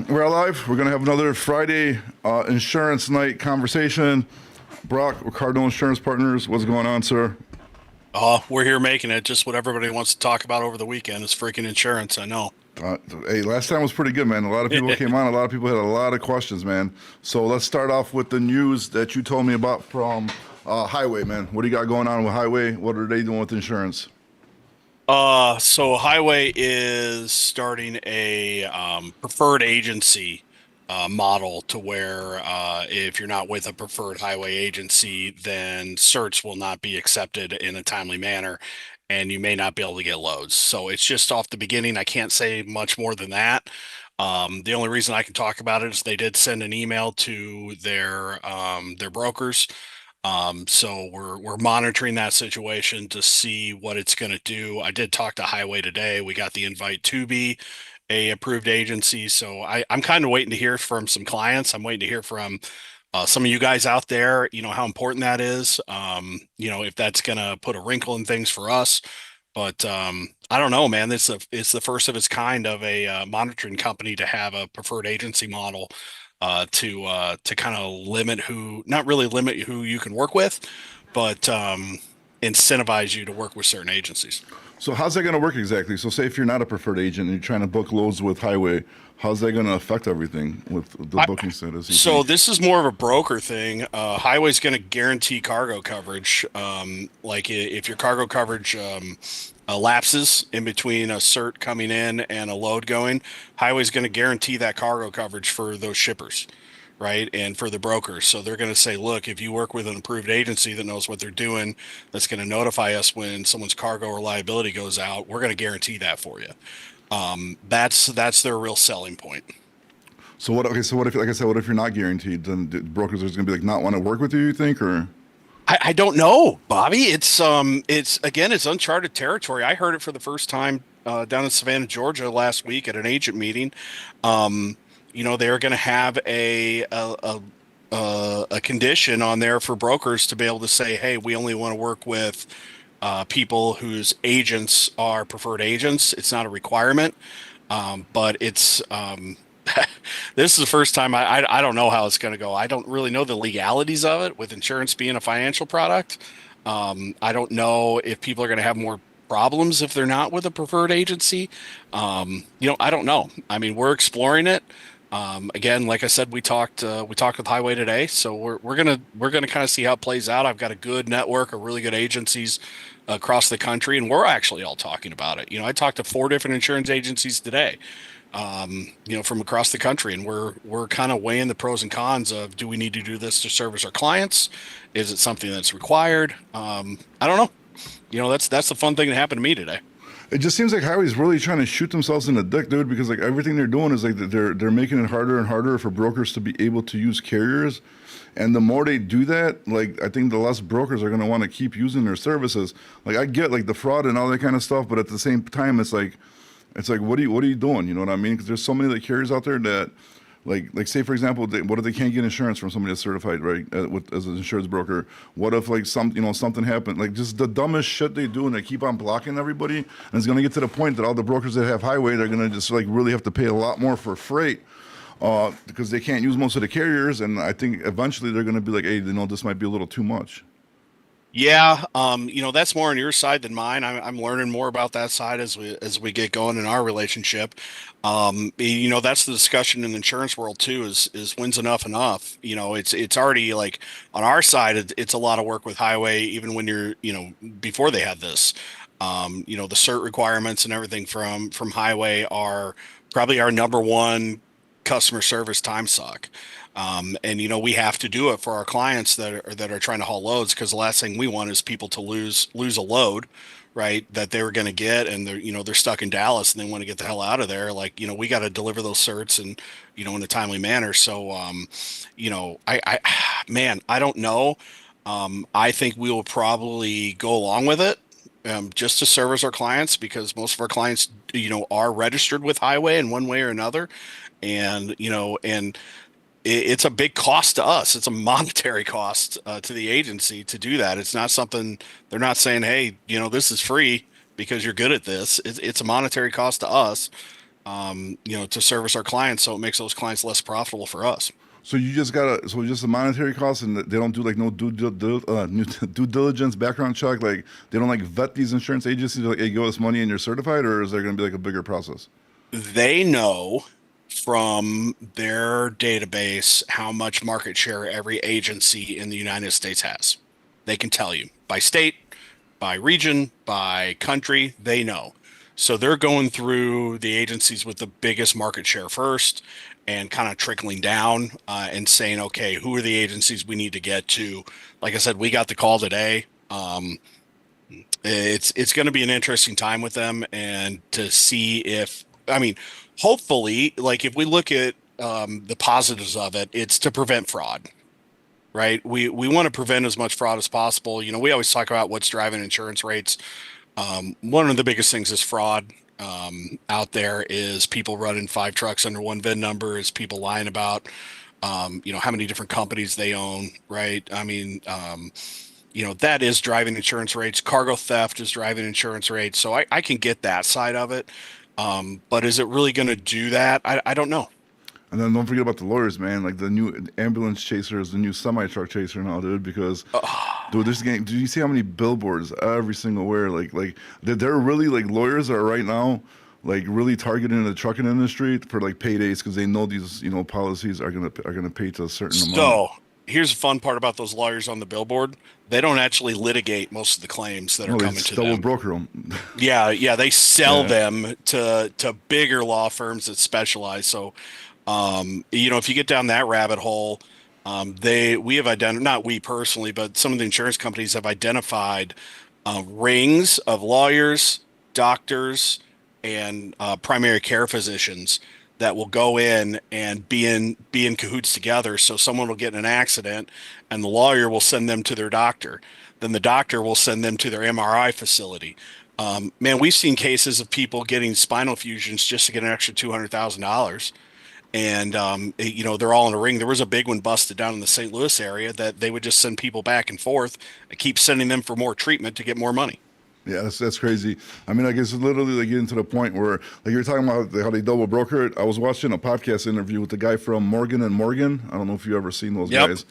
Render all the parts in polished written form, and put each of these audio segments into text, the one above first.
We're alive. We're going to have another Friday insurance night conversation. Brock, we're Cardinal Insurance Partners. What's going on, sir? We're here making it just what everybody wants to talk about over the weekend is freaking insurance. I know. Uh, hey, last time was pretty good, man. A lot of people came on. A lot of people had a lot of questions, man. So let's start off with the news that you told me about from Highway, man. What do you got going on with Highway? What are they doing with insurance? So Highway is starting a preferred agency model to where if you're not with a preferred highway agency, then certs will not be accepted in a timely manner, and you may not be able to get loads. So it's just off the beginning. I can't say much more than that. The only reason I can talk about it is they did send an email to their brokers. So we're monitoring that situation to see what it's going to do. I did talk to Highway today. We got the invite to be a approved agency. So I'm kind of waiting to hear from some clients. I'm waiting to hear from some of you guys out there, how important that is. If that's going to put a wrinkle in things for us. But I don't know, man. It's the first of its kind of a monitoring company to have a preferred agency model to kind of limit not really limit who you can work with, but incentivize you to work with certain agencies. So how's that going to work exactly? So say if you're not a preferred agent and you're trying to book loads with Highway, how's that going to affect everything with the I, booking status, you so think? this is more of a broker thing. Highway's going to guarantee cargo coverage. If your cargo coverage lapses in between a cert coming in and a load going, Highway's going to guarantee that cargo coverage for those shippers, right? And for the brokers. So they're going to say, look, if you work with an approved agency that knows what they're doing, that's going to notify us when someone's cargo or liability goes out, we're going to guarantee that for you. That's their real selling point. So what? Okay, so what if, like I said, what if you're not guaranteed? Then the brokers are going to be like not want to work with you. You think, or I don't know, Bobby. It's again, it's uncharted territory. I heard it for the first time down in Savannah, Georgia last week at an agent meeting. They're going to have a condition on there for brokers to be able to say, hey, we only want to work with people whose agents are preferred agents. It's not a requirement, but it's this is the first time I don't know how it's going to go. I don't really know the legalities of it with insurance being a financial product. I don't know if people are going to have more problems if they're not with a preferred agency. I don't know. I mean, we're exploring it. Again, like I said, we talked with Highway today, so we're gonna kind of see how it plays out. I've got a good network of really good agencies across the country, and we're actually all talking about it. I talked to 4 different insurance agencies today, from across the country, and we're kind of weighing the pros and cons of do we need to do this to service our clients? Is it something that's required? I don't know. That's the fun thing that happened to me today. it just seems like Highway's really trying to shoot themselves in the dick, dude. Because like everything they're doing is like they're making it harder and harder for brokers to be able to use carriers. And the more they do that, like I think the less brokers are going to want to keep using their services. Like I get like the fraud and all that kind of stuff, but at the same time, it's like what are you doing? You know what I mean? Because there's so many like carriers out there that like say for example, what if they can't get insurance from somebody that's certified right as an insurance broker? What if like something happened? Like just the dumbest shit they do, and they keep on blocking everybody. And it's going to get to the point that all the brokers that have Highway, they're going to just like really have to pay a lot more for freight. Because they can't use most of the carriers, and I think eventually they're going to be like, "Hey, this might be a little too much." Yeah, that's more on your side than mine. I'm learning more about that side as we get going in our relationship. That's the discussion in the insurance world too. Is when's enough enough? It's already like on our side, it's a lot of work with Highway, even when you're before they had this. The cert requirements and everything from Highway are probably our number one customer service time suck. And we have to do it for our clients that are trying to haul loads because the last thing we want is people to lose a load, right? That they were going to get, and they're stuck in Dallas and they want to get the hell out of there. Like we got to deliver those certs and in a timely manner. So I man, I don't know. I think we will probably go along with it. Just to service our clients because most of our clients, are registered with Highway in one way or another, and it's a big cost to us. It's a monetary cost to the agency to do that. It's not something they're not saying, hey, this is free because you're good at this. It's a monetary cost to us. to service our clients, so it makes those clients less profitable for us. So you just gotta, so just the monetary costs, and they don't do like no due diligence background check. Like they don't like vet these insurance agencies. Like, hey, give us money and you're certified, or is there gonna be like a bigger process? They know from their database how much market share every agency in the United States has. They can tell you by state, by region, by country, they know. So they're going through the agencies with the biggest market share first and kind of trickling down and saying, okay, who are the agencies we need to get to? Like I said, we got the call today. It's going to be an interesting time with them and to see if, I mean, hopefully, like if we look at the positives of it, it's to prevent fraud, right? We want to prevent as much fraud as possible. We always talk about what's driving insurance rates. One of the biggest things is fraud out there is people running 5 trucks under one VIN number, is people lying about, how many different companies they own, right? I mean, that is driving insurance rates. Cargo theft is driving insurance rates. So I can get that side of it. But is it really going to do that? I don't know. And then don't forget about the lawyers, man. Like the new ambulance chaser is the new semi truck chaser now, dude. Because, dude, this game. Do you see how many billboards every single where? Like they're really like lawyers that are right now, like really targeting the trucking industry for like paydays because they know these policies are gonna pay to a certain amount. So here's the fun part about those lawyers on the billboard. They don't actually litigate most of the claims that are No, they coming just to double them. broker them. Yeah, they sell Yeah. them to bigger law firms that specialize. So, if you get down that rabbit hole, we have identified, not we personally, but some of the insurance companies have identified rings of lawyers, doctors, and primary care physicians that will go in and be in cahoots together. So someone will get in an accident, and the lawyer will send them to their doctor. Then the doctor will send them to their MRI facility. Man, we've seen cases of people getting spinal fusions just to get an extra $200,000, and they're all in a ring. There was a big one busted down in the St. Louis area that they would just send people back and forth and keep sending them for more treatment to get more money. Yeah, that's crazy. I mean, I guess it's literally like getting to the point where, like you're talking about how they double broker it. I was watching a podcast interview with the guy from Morgan and Morgan. I don't know if you've ever seen those Yep. guys.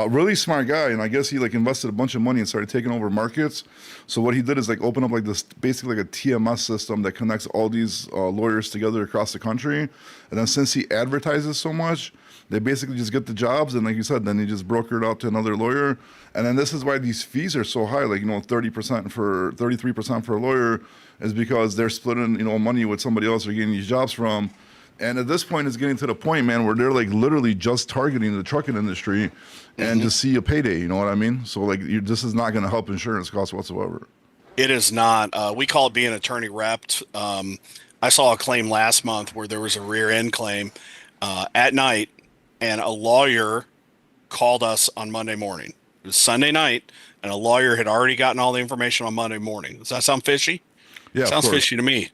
Really smart guy, and I guess he like invested a bunch of money and started taking over markets. So what he did is like open up like this, basically like a TMS system that connects all these lawyers together across the country. And then since he advertises so much, they basically just get the jobs, and like you said, then they just broker it out to another lawyer. And then this is why these fees are so high, like 30% for 33% for a lawyer, is because they're splitting money with somebody else they're getting these jobs from. And at this point, it's getting to the point, man, where they're like literally just targeting the trucking industry and to see a payday. You know what I mean? So like, this is not going to help insurance costs whatsoever. It is not. We call it being attorney repped. I saw a claim last month where there was a rear end claim at night, and a lawyer called us on Monday morning. It was Sunday night, and a lawyer had already gotten all the information on Monday morning. Does that sound fishy? Yeah, of Sounds course. fishy to me.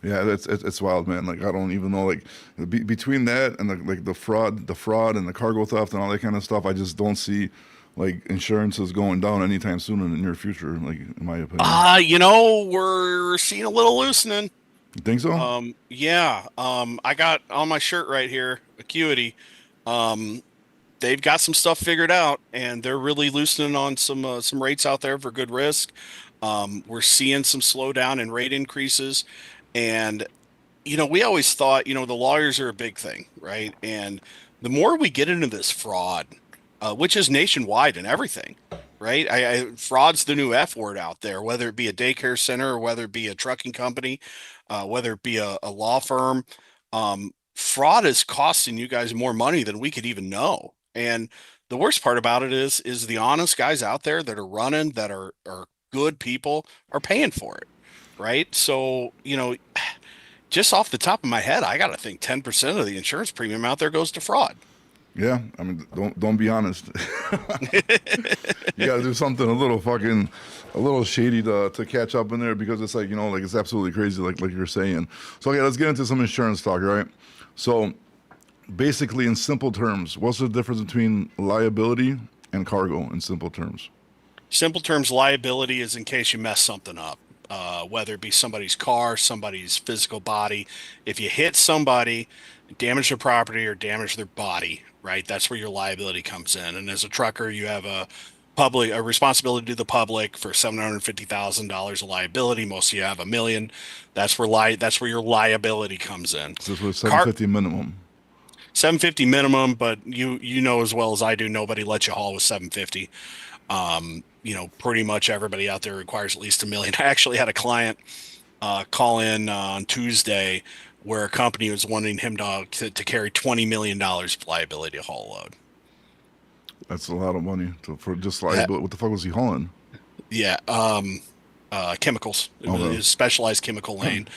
Yeah, it's wild, man. Like I don't even know, like between that and like the fraud and the cargo theft and all that kind of stuff, I just don't see like insurance is going down anytime soon in the near future. Like in my opinion, We're seeing a little loosening. you think so? Yeah. I got on my shirt right here, Acuity. Um, they've got some stuff figured out, and they're really loosening on some rates out there for good risk. We're seeing some slowdown in rate increases, and we always thought the lawyers are a big thing, right? And the more we get into this fraud, which is nationwide and everything, right? Fraud's the new F word out there, whether it be a daycare center or whether it be a trucking company, whether it be a law firm. Fraud is costing you guys more money than we could even know. And the worst part about it is the honest guys out there that are running, that are good people, are paying for it, right? So, just off the top of my head, I got to think 10% of the insurance premium out there goes to fraud. Yeah, I mean, don't be honest. You got to do something a little shady to catch up in there because it's like like it's absolutely crazy, like you're saying. So okay, let's get into some insurance talk, right? So basically, in simple terms, what's the difference between liability and cargo in simple terms? Simple terms, liability is in case you mess something up. whether it be somebody's car, somebody's physical body. If you hit somebody, damage their property or damage their body, right? That's where your liability comes in. And as a trucker, you have a responsibility to the public for $750,000 of liability. Most of you have 1 million. That's where your liability comes in. So for Car 750 minimum. 750 minimum, but you know as well as I do, nobody lets you haul with 750. Pretty much everybody out there requires at least 1 million. I actually had a client call in on Tuesday where a company was wanting him to carry $20 million of liability to haul a load. That's a lot of money for just Yeah, liability. What the fuck was he hauling? yeah. Chemicals. It Okay. was a specialized chemical lane.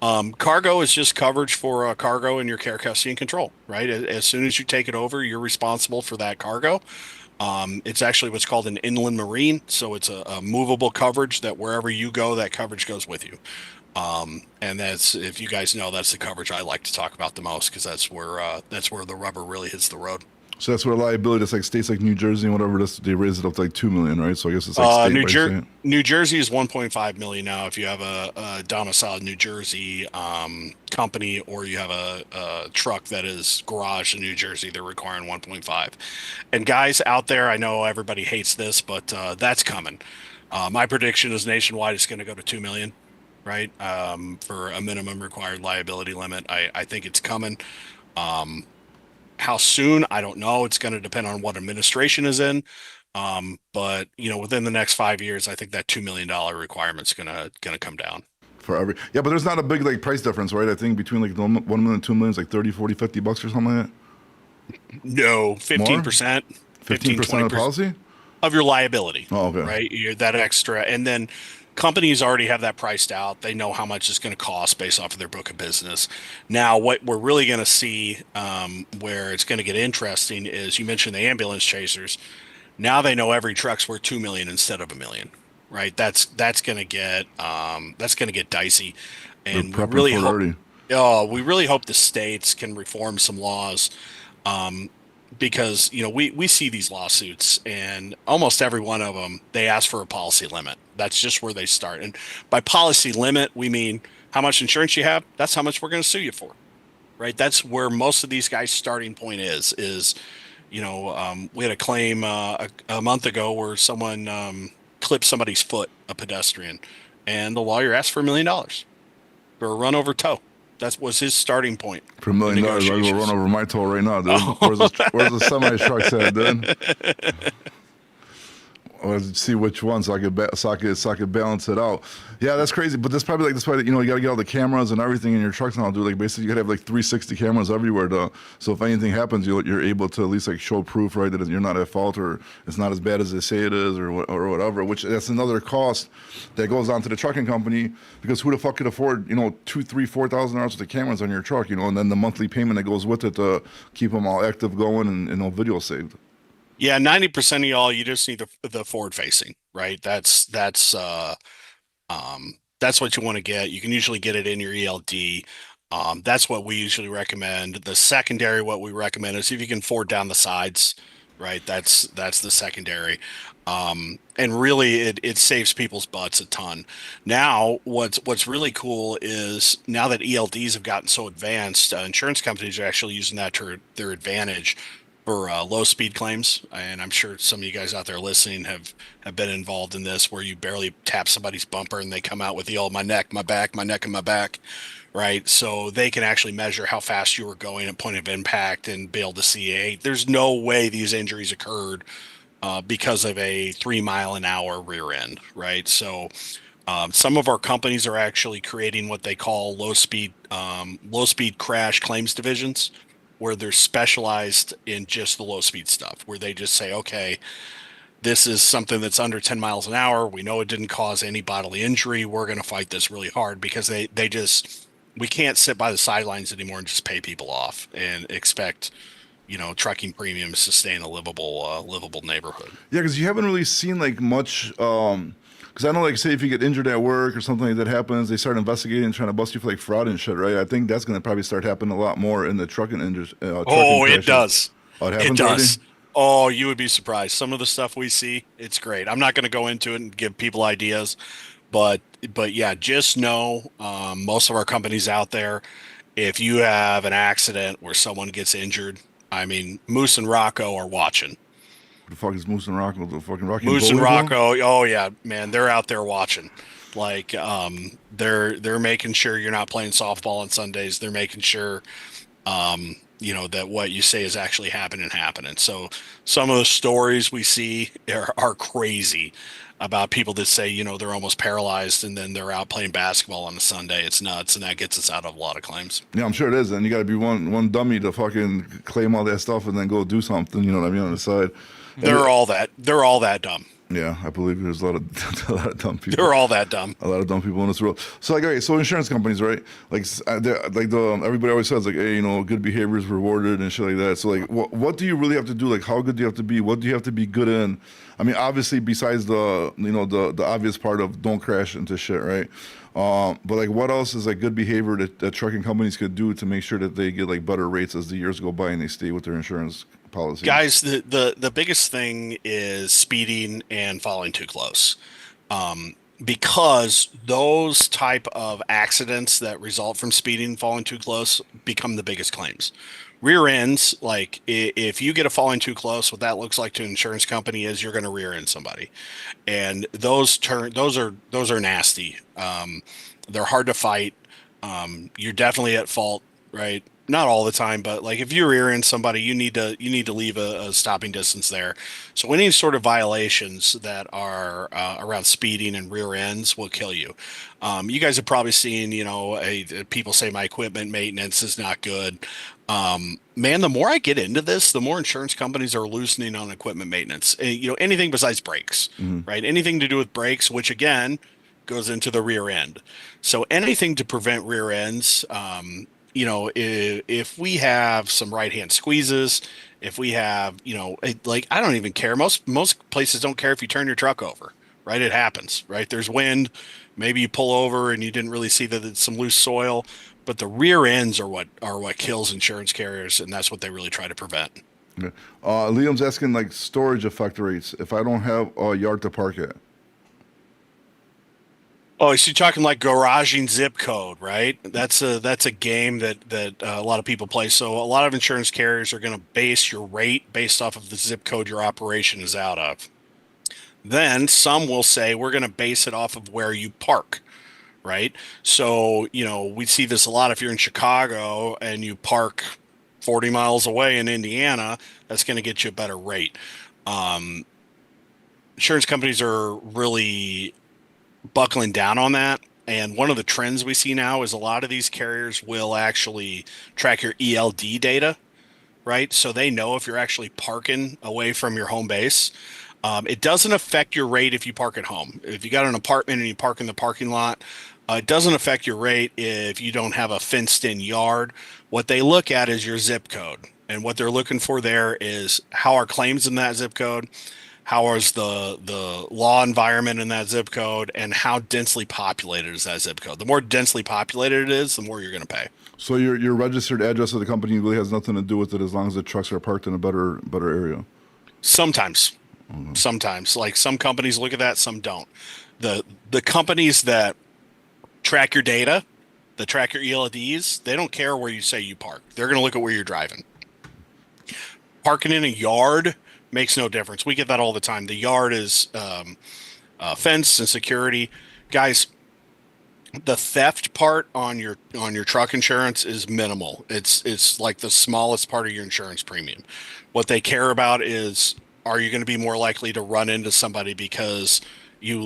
Cargo is just coverage for cargo in your care, custody, and control, right? As soon as you take it over, you're responsible for that cargo. It's actually what's called an inland marine, so it's a movable coverage that wherever you go, that coverage goes with you. And that's, if you guys know, that's the coverage I like to talk about the most because that's where the rubber really hits the road. So that's where liability. It's like states like New Jersey and whatever. They raise it up to like 2 million, right? So I guess it's like state by state. New Jersey is 1.5 million now if you have a domiciled New Jersey company or you have a truck that is garaged in New Jersey. They're requiring 1.5. And guys out there, I know everybody hates this, but that's coming. My prediction is nationwide it's going to go to 2 million, right? For a minimum required liability limit. I think it's coming. How soon? I don't know. It's going to depend on what administration is in. But within the next 5 years, I think that $2 million requirement is gonna come down. For every, yeah, but there's not a big like price difference, right? I think between like the 1 million, 2 million is like 30, 40, $50 or something like that. No, More? 15%, 15% of the 20% policy? of your liability, Oh, okay. right? You're that extra, and then companies already have that priced out. They know how much it's going to cost based off of their book of business. Now, what we're really going to see, where it's going to get interesting, is you mentioned the ambulance chasers. Now they know every truck's worth 2 million instead of 1 million, right? That's going to get dicey, They're and prepping for it already. we really hope the states can reform some laws, because we see these lawsuits and almost every one of them they ask for a policy limit. That's just where they start. And by policy limit, we mean how much insurance you have. That's how much we're going to sue you for, right? That's where most of these guys' starting point is. We had a claim a month ago where someone clipped somebody's foot, a pedestrian, and the lawyer asked for $1 million for a run over toe. That was his starting point For $1 in million, I will run negotiations. over my toll right now, dude. Oh, Where's the semi trucks at, dude? Let's see which one so I could balance it out. Yeah, that's crazy. But that's why you got to get all the cameras and everything in your trucks now, dude. Like basically, you got to have like 360 cameras everywhere, though. So if anything happens, you're able to at least like show proof, right, that you're not at fault or it's not as bad as they say it is or whatever. Which that's another cost that goes on to the trucking company because who the fuck could afford $2, $3, $4,000 worth of cameras on your truck, and then the monthly payment that goes with it to keep them all active going and no video saved. yeah, 90% of y'all, you just need the forward facing, right? That's what you want to get. You can usually get it in your ELD. That's what we usually recommend. The secondary, what we recommend is if you can forward down the sides, right? That's the secondary. And really it saves people's butts a ton. Now, what's really cool is now that ELDs have gotten so advanced, insurance companies are actually using that to their advantage for low speed claims. And I'm sure some of you guys out there listening have been involved in this where you barely tap somebody's bumper and they come out with the old my neck, my back, my neck, and my back, right? So they can actually measure how fast you were going at point of impact and be able to see, hey, there's no way these injuries occurred because of a 3 mile an hour rear end, right? So some of our companies are actually creating what they call low speed crash claims divisions, where they're specialized in just the low speed stuff, where they just say, okay, this is something that's under 10 miles an hour. We know it didn't cause any bodily injury. We're going to fight this really hard because we can't sit by the sidelines anymore and just pay people off and expect, trucking premiums to stay in a livable neighborhood. Yeah, because you haven't really seen like much. Because I know, like, say if you get injured at work or something like that happens, they start investigating and trying to bust you for like fraud and shit, right? I think that's going to probably start happening a lot more in the trucking industry. Trucking Oh, it crashes. does. Oh, it It happens already. does. Oh, you would be surprised. Some of the stuff we see, it's great. I'm not going to go into it and give people ideas, But yeah, just know most of our companies out there, if you have an accident where someone gets injured, I mean, Moose and Rocco are watching. What the fuck is Moose and Rocco? The fucking Rocky and Moose and Bullwinkle? Rocco, oh yeah, man, they're out there watching. Like they're making sure you're not playing softball on Sundays. They're making sure that what you say is actually happening. So some of the stories we see are crazy about people that say, they're almost paralyzed and then they're out playing basketball on a Sunday. It's nuts, and that gets us out of a lot of claims. Yeah, I'm sure it is. And you got to be one dummy to fucking claim all that stuff and then go do something. You know what I mean on the side. And They're all that dumb. yeah, I believe there's a lot of a lot of dumb people. They're all that dumb. A lot of dumb people in this world. So like, okay, so insurance companies, right? Like, like the everybody always says like, hey, good behavior is rewarded and shit like that. So like, what do you really have to do? Like, how good do you have to be? What do you have to be good in? I mean, obviously, besides the obvious part of don't crash into shit, right? But like, what else is like good behavior that trucking companies could do to make sure that they get like better rates as the years go by and they stay with their insurance policies? Guys, the biggest thing is speeding and following too close. Because those type of accidents that result from speeding, falling too close, become the biggest claims. Rear ends, like if you get a falling too close, what that looks like to an insurance company is you're going to rear end somebody, and those are nasty. They're hard to fight. You're definitely at fault, right? Not all the time, but like if you're rear end somebody, you need to leave a stopping distance there. So any sort of violations that are around speeding and rear ends will kill you. You guys have probably seen, people say my equipment maintenance is not good. Man, the more I get into this, the more insurance companies are loosening on equipment maintenance. Anything besides brakes, Hmm. right? Anything to do with brakes, which again goes into the rear end. So anything to prevent rear ends. If we have some right hand squeezes, if we have, like I don't even care. Most places don't care if you turn your truck over, right? It happens, right? There's wind, maybe you pull over and you didn't really see that it's some loose soil, but the rear ends are what kills insurance carriers, and that's what they really try to prevent. Okay. Liam's asking like storage effect rates. If I don't have a yard to park at, Oh, so you're talking like garaging zip code, right? That's a game that a lot of people play. So a lot of insurance carriers are going to base your rate based off of the zip code your operation is out of. Then some will say we're going to base it off of where you park, right? So, we see this a lot if you're in Chicago and you park 40 miles away in Indiana, that's going to get you a better rate. Um, Insurance companies are really buckling down on that. And one of the trends we see now is a lot of these carriers will actually track your ELD data, right? So they know if you're actually parking away from your home base. It doesn't affect your rate if you park at home. If you got an apartment and you park in the parking lot, it doesn't affect your rate if you don't have a fenced in yard. What they look at is your zip code. And what they're looking for there is how are claims in that zip code, how is the law environment in that zip code, and how densely populated is that zip code. The more densely populated it is, the more you're going to pay. so your registered address of the company really has nothing to do with it as long as the trucks are parked in a better area. Sometimes, sometimes, like some companies look at that, some don't. The companies that track your data, that track your ELDs, they don't care where you say you park. They're going to look at where you're driving. Parking in a yard makes no difference. We get that all the time. The yard is fenced and security. Guys, the theft part on your truck insurance is minimal. It's like the smallest part of your insurance premium. What they care about is, are you going to be more likely to run into somebody because you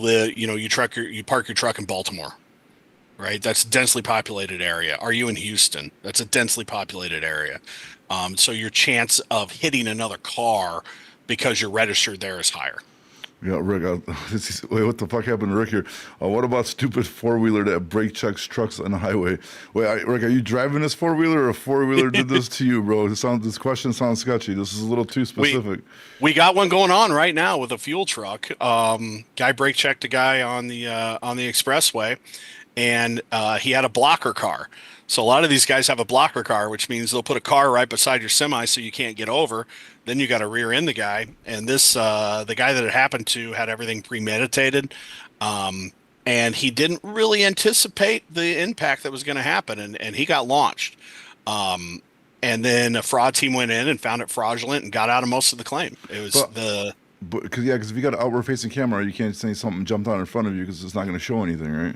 park your truck in Baltimore, right? That's a densely populated area. Are you in Houston? That's a densely populated area. So your chance of hitting another car because you're registered there is higher. Yeah, Rick. Wait, what the fuck happened to Rick here? What about stupid four wheeler that brake checks trucks on the highway? Wait, Rick, are you driving this four wheeler or a four wheeler did this to you, bro? This question sounds sketchy. This is a little too We specific. we got one going on right now with a fuel truck. Guy brake checked a guy on the expressway, and he had a blocker car. So a lot of these guys have a blocker car, which means they'll put a car right beside your semi so you can't get over. Then you got to rear end the guy. And the guy that it happened to had everything premeditated. Um, and he didn't really anticipate the impact that was going to happen, and he got launched. Um, and then a fraud team went in and found it fraudulent and got out of most of the claim. It was But the because if you got an outward facing camera, you can't say something jumped out in front of you because it's not going to show anything, right?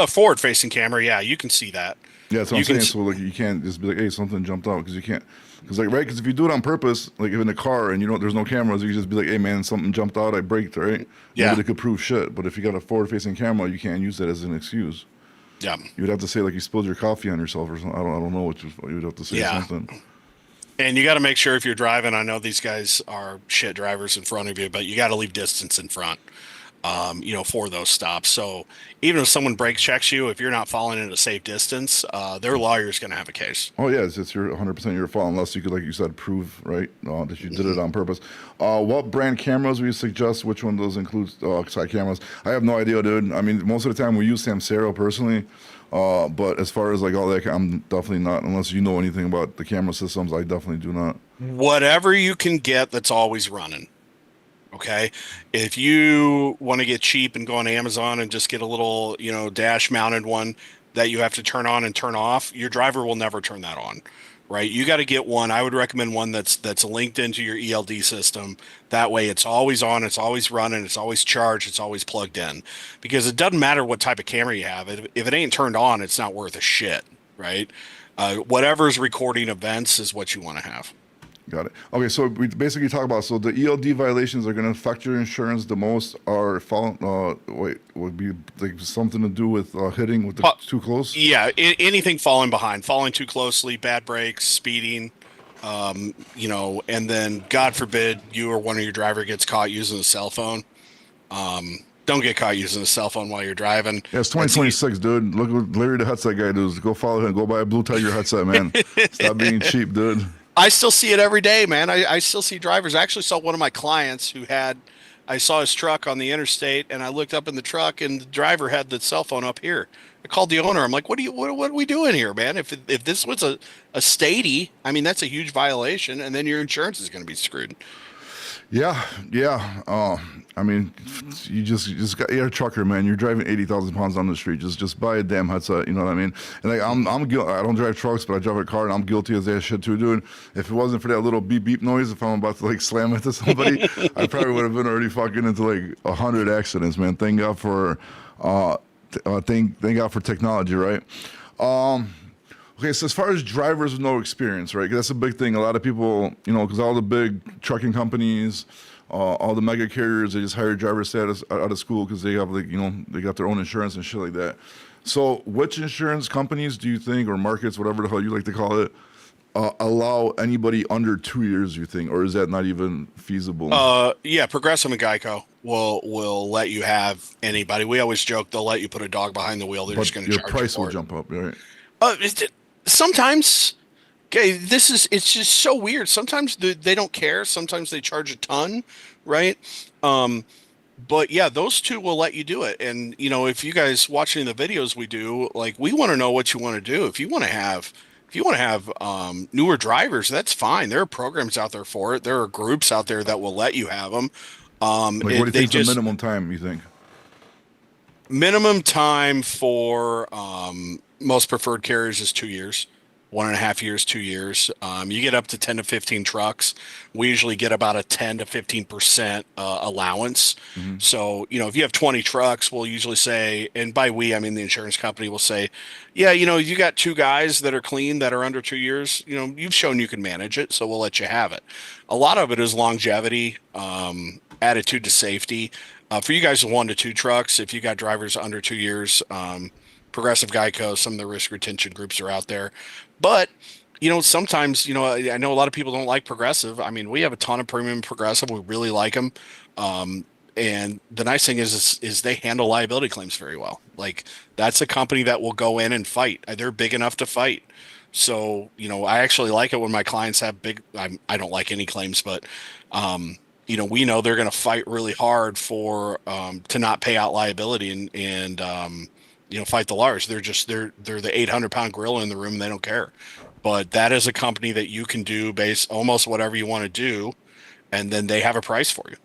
forward facing camera. Yeah, you can see that. Yeah, that's what I'm You can. saying. So like you can't just be like, hey, something jumped out because you can't. Because like right, because if you do it on purpose, like if in the car and you don't, there's no cameras, you can just be like, hey man, something jumped out, I braked, right? Yeah, Nobody could prove shit. But if you got a forward facing camera, you can't use that as an excuse. yeah, You would have to say like you spilled your coffee on yourself or something. I don't know what you would have to say yeah. something. And you got to make sure if you're driving. I know these guys are shit drivers in front of you, but you got to leave distance in front. For those stops. So even if someone brake checks you, if you're not falling at a safe distance, their lawyer's going to have a case. Oh yeah, it's your 100% your fault unless you could, like you said, prove right that you did it on purpose. What brand cameras would you suggest? Which one of those includes side cameras? I have no idea, dude. I mean, most of the time we use Samsara personally, but as far as like all that, I'm definitely not. Unless you know anything about the camera systems, I definitely do not. Whatever you can get that's always running. Okay. If you want to get cheap and go on Amazon and just get a little, dash mounted one that you have to turn on and turn off, your driver will never turn that on. Right. You got to get one. I would recommend one that's linked into your ELD system. That way it's always on, it's always running, it's always charged, it's always plugged in. Because it doesn't matter what type of camera you have. If it ain't turned on, it's not worth a shit. Right. Whatever's recording events is what you want to have. Got it. Okay, so we basically talk about so the ELD violations are going to affect your insurance the most. Are fall would be like something to do with hitting with the But too close. yeah, anything falling behind, falling too closely, bad brakes, speeding, and then God forbid you or one of your driver gets caught using a cell phone. Don't get caught using a cell phone while you're driving. Yeah, it's That's e- 2026, dude. Look what Larry the headset guy does. Go follow him. Go buy a Blue Tiger headset, man. Stop being cheap, dude. I still see it every day, man. I still see drivers. I actually saw one of my clients I saw his truck on the interstate, and I looked up in the truck, and the driver had the cell phone up here. I called the owner. I'm like, what are we doing here, man? If this was a statey, I mean, that's a huge violation, and then your insurance is going to be screwed. Yeah, yeah. I mean, you just got you're a trucker, man. You're driving 80,000 pounds down the street. Just buy a damn headset. You know what I mean? And like I'm guilty. I don't drive trucks, but I drive a car, and I'm guilty as that shit too, dude. If it wasn't for that little beep beep noise, if I'm about to like slam into somebody, I probably would have been already fucking into like 100 accidents, man. Thank God for thank God for technology, right? Um, Okay, so as far as drivers with no experience, right? 'Cause that's a big thing. A lot of people, because all the big trucking companies, all the mega carriers, they just hire driver status out of school because they have like, they got their own insurance and shit like that. So, which insurance companies do you think, or markets, whatever the hell you like to call it, allow anybody under 2 years? You think, or is that not even feasible? Yeah, Progressive and Geico will let you have anybody. We always joke they'll let you put a dog behind the wheel. They're just But going to your charge you price will for it. jump up, right? Sometimes, okay, it's just so weird. Sometimes they don't care. Sometimes they charge a ton, right? Um, but yeah, those two will let you do it. And if you guys watching the videos we do, like we want to know what you want to do. If you want to have newer drivers, that's fine. There are programs out there for it. There are groups out there that will let you have them. Like, what do you They think's the just minimum time you think? minimum time for most preferred carriers is 2 years, 1.5 years, 2 years. You get up to 10 to 15 trucks. We usually get about a 10 to 15% allowance. Hmm. So, if you have 20 trucks, we'll usually say, and by we, I mean the insurance company will say, yeah, you got two guys that are clean that are under 2 years. You've shown you can manage it, so we'll let you have it. A lot of it is longevity, attitude to safety. For you guys with 1 to 2 trucks, if you got drivers under 2 years, Progressive Geico, some of the risk retention groups are out there. But, sometimes, I know a lot of people don't like Progressive. I mean, we have a ton of premium Progressive. We really like them. And the nice thing is they handle liability claims very well. Like that's a company that will go in and fight. They're big enough to fight. So, I actually like it when my clients have I don't like any claims, but, we know they're going to fight really hard for to not pay out liability and fight the large. They're the 800-pound gorilla in the room. And they don't care. But that is a company that you can do base almost whatever you want to do, and then they have a price for you.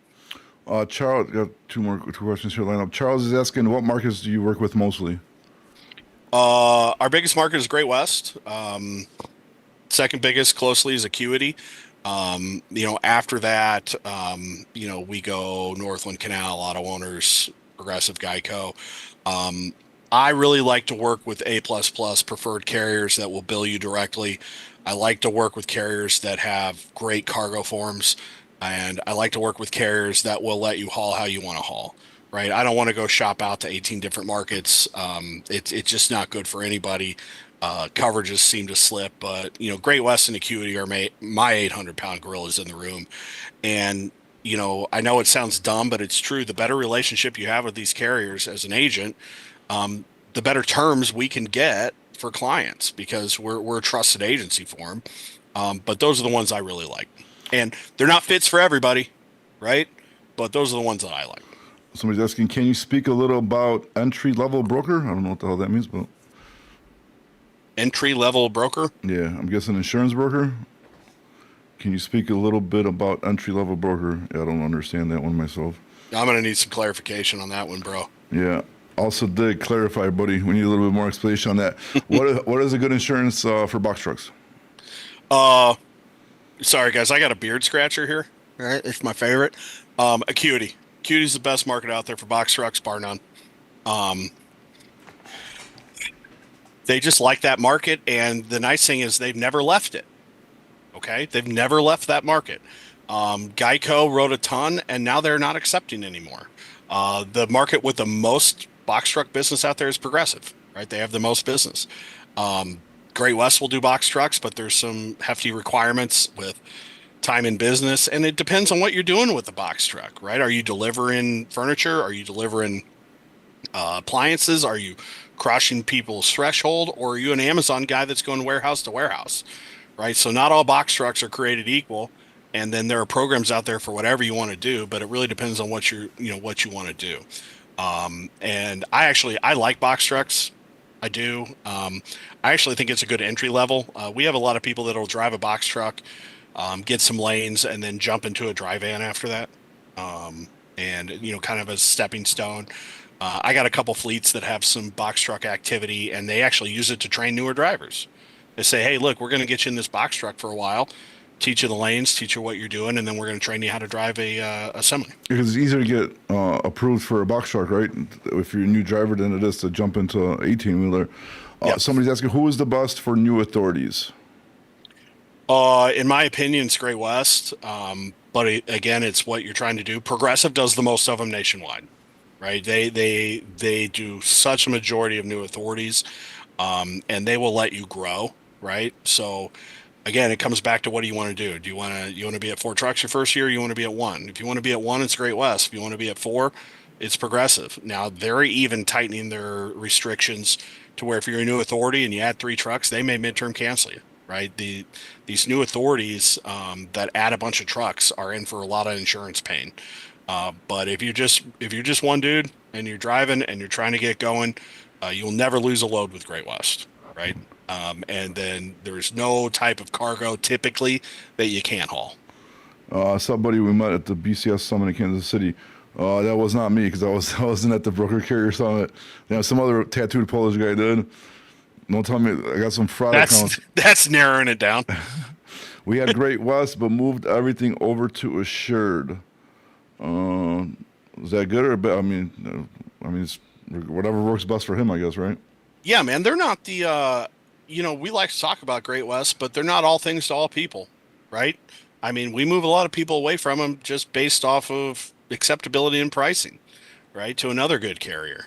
Charles, got two questions here lined up. Charles is asking, what markets do you work with mostly? Our biggest market is Great West. Second biggest closely is Acuity. After that, we go Northland Canal, Auto Owners, Progressive, Geico. Um, I really like to work with A++ preferred carriers that will bill you directly. I like to work with carriers that have great cargo forms, and I like to work with carriers that will let you haul how you want to haul. Right? I don't want to go shop out to 18 different markets. It's just not good for anybody. Coverages seem to slip, but Great West and Acuity are my 800-pound gorillas in the room. And I know it sounds dumb, but it's true. The better relationship you have with these carriers as an agent, the better terms we can get for clients because we're a trusted agency for them. But those are the ones I really like, and they're not fits for everybody, right? But those are the ones that I like. Somebody's asking, can you speak a little about entry level broker? I don't know what the hell that means, but Entry level broker. yeah, I'm guessing insurance broker. Can you speak a little bit about entry level broker? Yeah, I don't understand that one myself. I'm gonna need some clarification on that one, bro. Yeah. Also, did clarify, buddy. We need a little bit more explanation on that. What is a good insurance for box trucks? Uh, Sorry guys, I got a beard scratcher here. All right, it's my favorite. Acuity. Acuity's the best market out there for box trucks, bar none. Um, they just like that market, and the nice thing is they've never left it. Okay, they've never left that market. Geico wrote a ton, and now they're not accepting anymore. The market with the most box truck business out there is Progressive, right? They have the most business. Um, Great West will do box trucks, but there's some hefty requirements with time in business, and it depends on what you're doing with the box truck, right? Are you delivering furniture? Are you delivering appliances? Are you crushing people's threshold, or are you an Amazon guy that's going warehouse to warehouse, right? So not all box trucks are created equal, and then there are programs out there for whatever you want to do, but it really depends on what you want to do. And I like box trucks. I do. I actually think it's a good entry level. We have a lot of people that'll drive a box truck, get some lanes, and then jump into a dry van after that. And kind of a stepping stone. I got a couple fleets that have some box truck activity, and they actually use it to train newer drivers. They say, "Hey, look, we're going to get you in this box truck for a while, teach you the lanes, teach you what you're doing, and then we're going to train you how to drive a semi." Because it's easier to get approved for a box truck, right? If you're a new driver than it is to jump into an 18-wheeler. Yep. Somebody's asking, who is the best for new authorities? In my opinion, it's Great West. But again, it's what you're trying to do. Progressive does the most of them nationwide, right? They do such a majority of new authorities, and they will let you grow, right? So again, it comes back to what do you want to do? Do you want to be at four trucks your first year? Or you want to be at one? If you want to be at one, it's Great West. If you want to be at four, it's Progressive. Now they're even tightening their restrictions to where if you're a new authority and you add three trucks, they may midterm cancel you. Right, these new authorities that add a bunch of trucks are in for a lot of insurance pain. But if you're just one dude and you're driving and you're trying to get going, you'll never lose a load with Great West, right? And then there's no type of cargo typically that you can't haul. Somebody we met at the BCS summit in Kansas City. That was not me because I wasn't at the broker carrier summit. Some other tattooed Polish guy did. Don't tell me I got some fraud accounts. That's narrowing it down. We had Great West, but moved everything over to Assured. Is that good or bad? It's whatever works best for him, I guess, right? Yeah, man, they're not the we like to talk about Great West, but they're not all things to all people, right? I mean, we move a lot of people away from them just based off of acceptability and pricing, right? To another good carrier.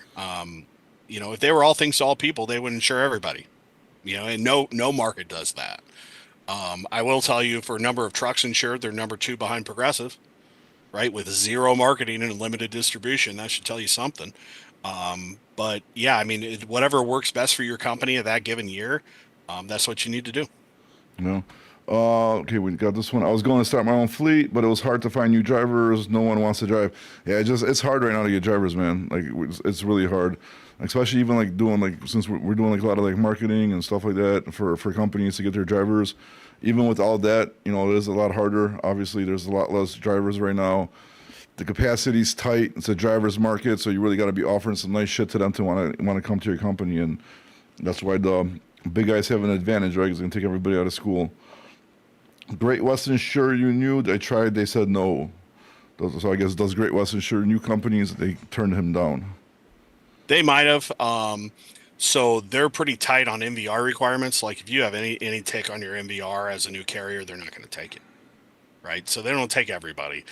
If they were all things to all people, they would insure everybody. And no market does that. I will tell you, for a number of trucks insured, they're number two behind Progressive, right? With zero marketing and limited distribution, that should tell you something. But yeah, I mean, whatever works best for your company at that given year, that's what you need to do. No. Okay, we got this one. I was going to start my own fleet, but it was hard to find new drivers. No one wants to drive. Yeah, it's hard right now to get drivers, man. Like it's really hard, especially even like doing since we're doing like a lot of like marketing and stuff like that for companies to get their drivers. Even with all that, it is a lot harder. Obviously, there's a lot less drivers right now. the capacity's tight. It's a driver's market, so you really got to be offering some nice shit to them to want to come to your company, and that's why the big guys have an advantage, right? Because they can take everybody out of school. Great Western Sure you knew. They tried. They said no. So I guess does Great Western Sure new companies? They turned him down. They might have. So they're pretty tight on MVR requirements. Like if you have any tick on your MVR as a new carrier, they're not going to take it. Right. So they don't take everybody.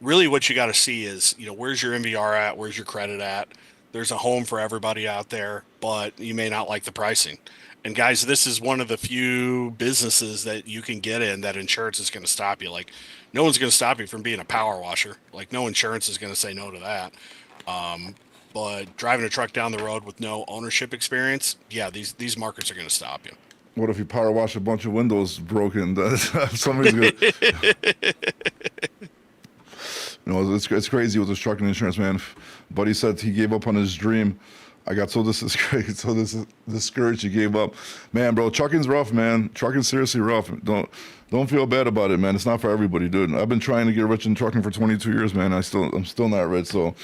Really what you got to see is, where's your MVR at? Where's your credit at? There's a home for everybody out there, but you may not like the pricing. And guys, this is one of the few businesses that you can get in that insurance is going to stop you. Like no one's going to stop you from being a power washer. Like no insurance is going to say no to that. But driving a truck down the road with no ownership experience, yeah, these markets are going to stop you. What if you power wash a bunch of windows broken? Somebody's gonna. It's crazy with this trucking insurance, man. Buddy said he gave up on his dream. I got so discouraged he gave up. Man, bro, trucking's rough, man. Trucking's seriously rough. Don't feel bad about it, man. It's not for everybody, dude. I've been trying to get rich in trucking for 22 years, man. I'm still not rich, so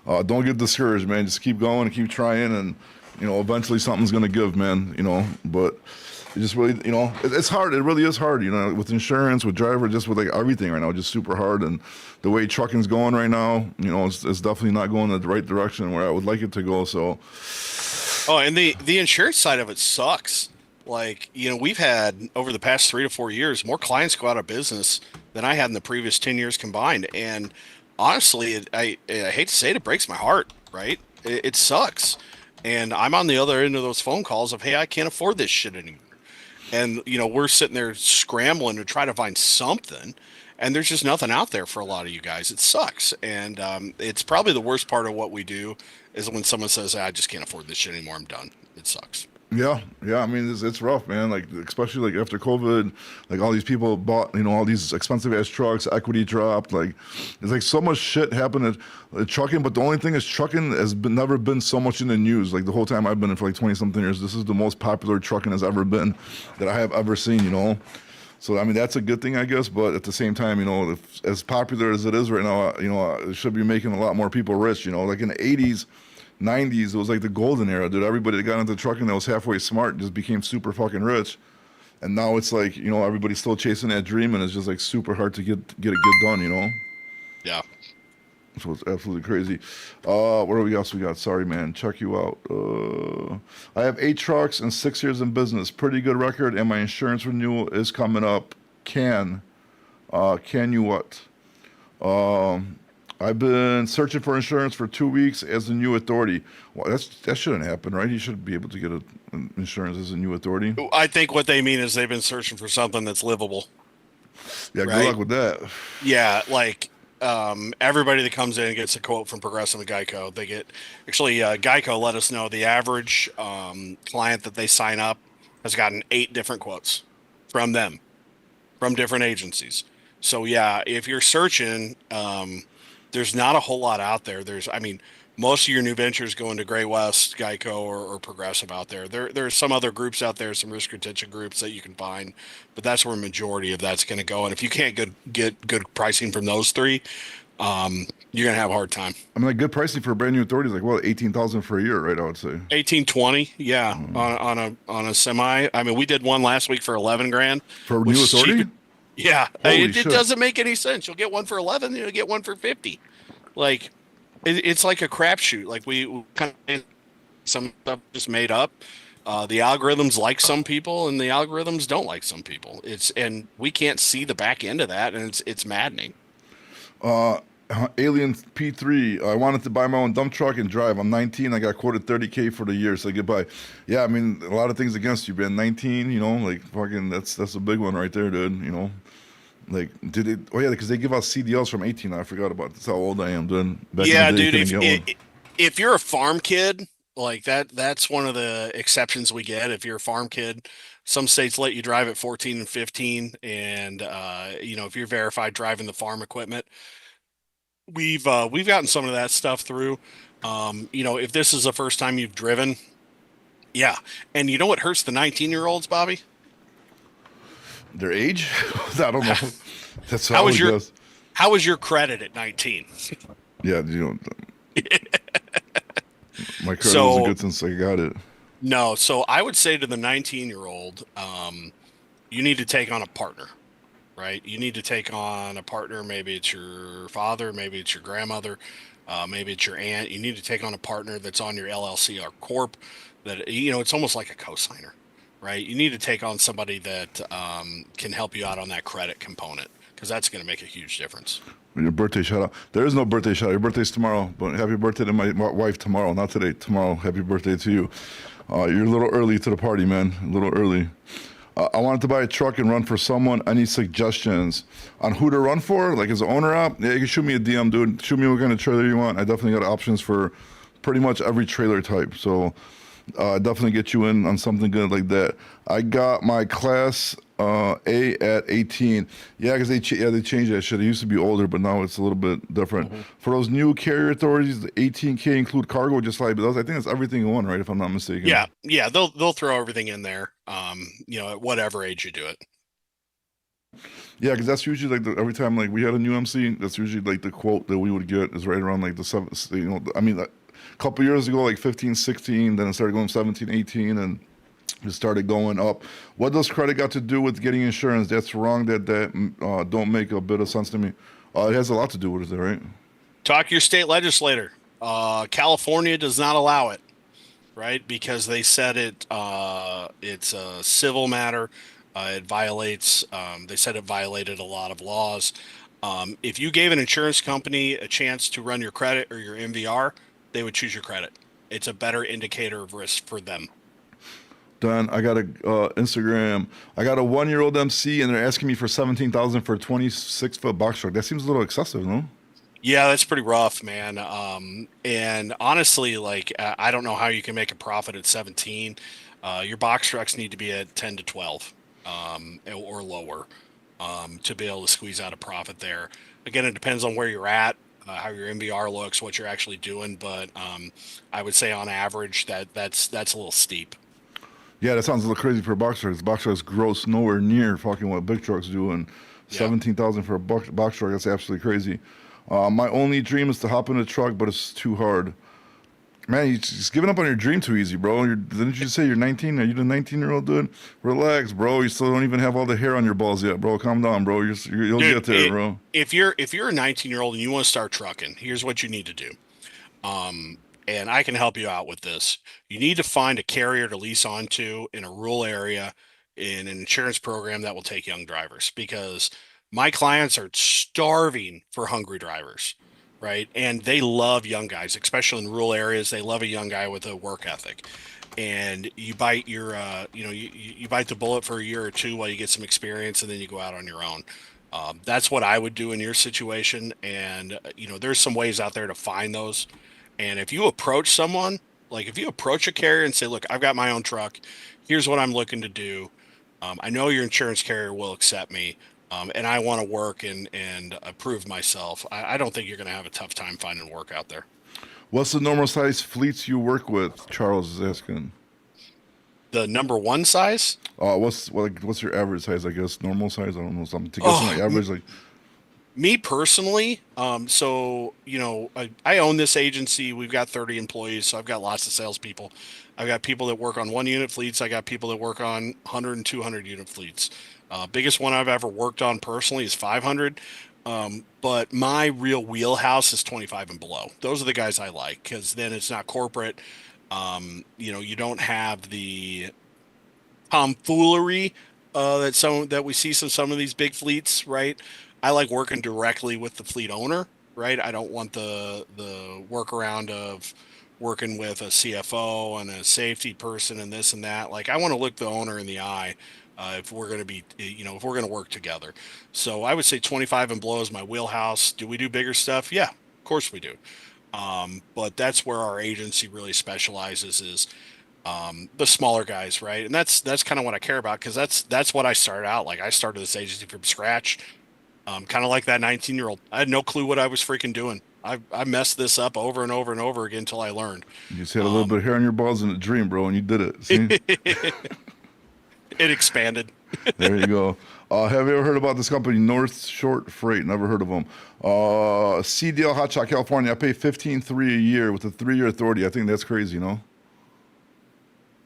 don't get discouraged, man. Just keep going and keep trying, and eventually something's gonna give, man. But it just really, it's hard. It really is hard, with insurance, with driver, just with like everything right now, just super hard. And the way trucking's going right now, it's definitely not going in the right direction where I would like it to go. So, and the insurance side of it sucks. Like, we've had over the past 3 to 4 years, more clients go out of business than I had in the previous 10 years combined. And honestly, I hate to say it breaks my heart, right? It sucks. And I'm on the other end of those phone calls of, hey, I can't afford this shit anymore. And, we're sitting there scrambling to try to find something. And there's just nothing out there for a lot of you guys. It sucks. And it's probably the worst part of what we do is when someone says, I just can't afford this shit anymore. I'm done. It sucks. Yeah. I mean, it's rough, man. Like, especially like after COVID, like all these people bought, all these expensive ass trucks, equity dropped. Like, there's like so much shit happened at trucking. But the only thing is, trucking has never been so much in the news. Like the whole time I've been in for like 20 something years, this is the most popular trucking has ever been that I have ever seen. So I mean, that's a good thing, I guess. But at the same time, as popular as it is right now, it should be making a lot more people rich. Like in the 80s. 90s, it was like the golden era, dude. Everybody that got into trucking that was halfway smart just became super fucking rich. And now it's like, everybody's still chasing that dream, and it's just like super hard to get it done. Yeah. So it's absolutely crazy. What do we else we got? Sorry, man. Check you out. I have 8 trucks and 6 years in business. Pretty good record, and my insurance renewal is coming up. Can you what? I've been searching for insurance for 2 weeks as a new authority. Well, that shouldn't happen, right? You should be able to get insurance as a new authority. I think what they mean is they've been searching for something that's livable. Yeah, right? Good luck with that. Yeah, like everybody that comes in and gets a quote from Progressive and Geico, they get Geico let us know the average client that they sign up has gotten 8 different quotes from them, from different agencies. So yeah, if you're searching, there's not a whole lot out there. Most of your new ventures go into Great West, Geico, or Progressive out there. There's some other groups out there, some risk retention groups that you can find, but that's where a majority of that's going to go. And if you can't get good pricing from those 3, you're going to have a hard time. I mean, like good pricing for a brand new authority is like, well, 18,000 for a year, right? I would say 18-20, yeah, on a semi. I mean, we did one last week for 11 grand for a new authority. Yeah, it doesn't make any sense. You'll get one for 11, you'll get one for 50. Like, it's like a crapshoot. Like we kind of some stuff just made up. The algorithms like some people, and the algorithms don't like some people. And we can't see the back end of that, and it's maddening. Alien P3. I wanted to buy my own dump truck and drive. I'm 19. I got quoted $30K for the year. So goodbye. Yeah, I mean, a lot of things against you, man. 19. Like fucking. That's a big one right there, dude. Like, did it? Oh yeah, because they give out CDLs from 18. I forgot about. That's how old I am, dude. Yeah, dude. If you're a farm kid, like that's one of the exceptions we get. If you're a farm kid, some states let you drive at 14 and 15, and if you're verified driving the farm equipment, we've gotten some of that stuff through. If this is the first time you've driven, yeah, and you know what hurts the 19-year-olds, Bobby? Their age? I don't know. That's how was your How was your credit at 19? Yeah, my credit wasn't So good since I got it. no, so I would say to the 19-year-old, you need to take on a partner, right? You need to take on a partner. Maybe it's your father, maybe it's your grandmother, maybe it's your aunt. You need to take on a partner that's on your LLC or corp that, it's almost like a cosigner, right? You need to take on somebody that can help you out on that credit component because that's going to make a huge difference. Your birthday shout out. There is no birthday shout out. Your birthday's tomorrow, but happy birthday to my wife tomorrow, not today. Tomorrow, happy birthday to you. You're a little early to the party, man. A little early. I wanted to buy a truck and run for someone. Any suggestions on who to run for? Like, as an owner app? Yeah, you can shoot me a DM, dude. Shoot me what kind of trailer you want. I definitely got options for pretty much every trailer type. So definitely get you in on something good like that. I got my class A at 18. Yeah, because they changed that shit. It used to be older, but now it's a little bit different. Mm-hmm. For those new carrier authorities, the 18K include cargo, just like those. I think that's everything in one, right? If I'm not mistaken. Yeah, they'll throw everything in there. At whatever age you do it. Yeah, because that's usually like every time like we had a new MC, that's usually like the quote that we would get is right around like the seven. I mean, like, a couple years ago, like 15, 16, then it started going 17, 18, and it started going up. What does credit got to do with getting insurance? That's wrong. That don't make a bit of sense to me. It has a lot to do with it, right? Talk to your state legislator. California does not allow it, right? Because they said it's a civil matter. It violates. They said it violated a lot of laws. If you gave an insurance company a chance to run your credit or your MVR, they would choose your credit. It's a better indicator of risk for them. Then I got a Instagram. I got a 1-year-old MC, and they're asking me for 17,000 for a 26-foot box truck. That seems a little excessive, no? Yeah, that's pretty rough, man. And honestly, like I don't know how you can make a profit at 17. Your box trucks need to be at 10 to 12, or lower, to be able to squeeze out a profit there. Again, it depends on where you're at, how your MBR looks, what you're actually doing. But I would say on average that's a little steep. Yeah, that sounds a little crazy for a box truck. Box trucks gross nowhere near fucking what big trucks do, and Yeah. 17,000 for a box truck, that's absolutely crazy. My only dream is to hop in a truck, but it's too hard. Man, you just giving up on your dream too easy, bro. Didn't you say you're 19? Are you the 19-year-old dude? Relax, bro. You still don't even have all the hair on your balls yet, bro. Calm down, bro. You'll Dude, get there, bro. if you're a 19-year-old and you want to start trucking, here's what you need to do. And I can help you out with this. You need to find a carrier to lease onto in a rural area in an insurance program that will take young drivers because my clients are starving for hungry drivers, right? And they love young guys, especially in rural areas. They love a young guy with a work ethic. And you bite you bite the bullet for a year or two while you get some experience, and then you go out on your own. That's what I would do in your situation. And there's some ways out there to find those. And if you approach someone, like if you approach a carrier and say, look, I've got my own truck, here's what I'm looking to do. I know your insurance carrier will accept me, and I want to work and approve myself. I don't think you're going to have a tough time finding work out there. What's the normal size fleets you work with? Charles is asking. The number one size? What's your average size? I guess normal size. I don't know something to guess Oh, like average like. me personally, I own this agency. We've got 30 employees, so I've got lots of salespeople. I've got people that work on 1 unit fleets. I got people that work on 100 and 200 unit fleets. Biggest one I've ever worked on personally is 500. But my real wheelhouse is 25 and below. Those are the guys I like because then it's not corporate. You don't have the tomfoolery that we see some of these big fleets, right? I like working directly with the fleet owner, right? I don't want the workaround of working with a CFO and a safety person and this and that. Like I want to look the owner in the eye if we're going to be, if we're going to work together. So I would say 25 and below is my wheelhouse. Do we do bigger stuff? Yeah, of course we do. But that's where our agency really specializes is the smaller guys, right? And that's kind of what I care about because that's what I started out like. I started this agency from scratch, kind of like that 19-year-old. I had no clue what I was freaking doing. I messed this up over and over and over again until I learned. You just had a little bit of hair on your balls in a dream, bro, and you did it. See? It expanded. There you go. Have you ever heard about this company, North Short Freight? Never heard of them. CDL Hotshot, California. I pay 15.3 a year with a 3-year authority. I think that's crazy, you know?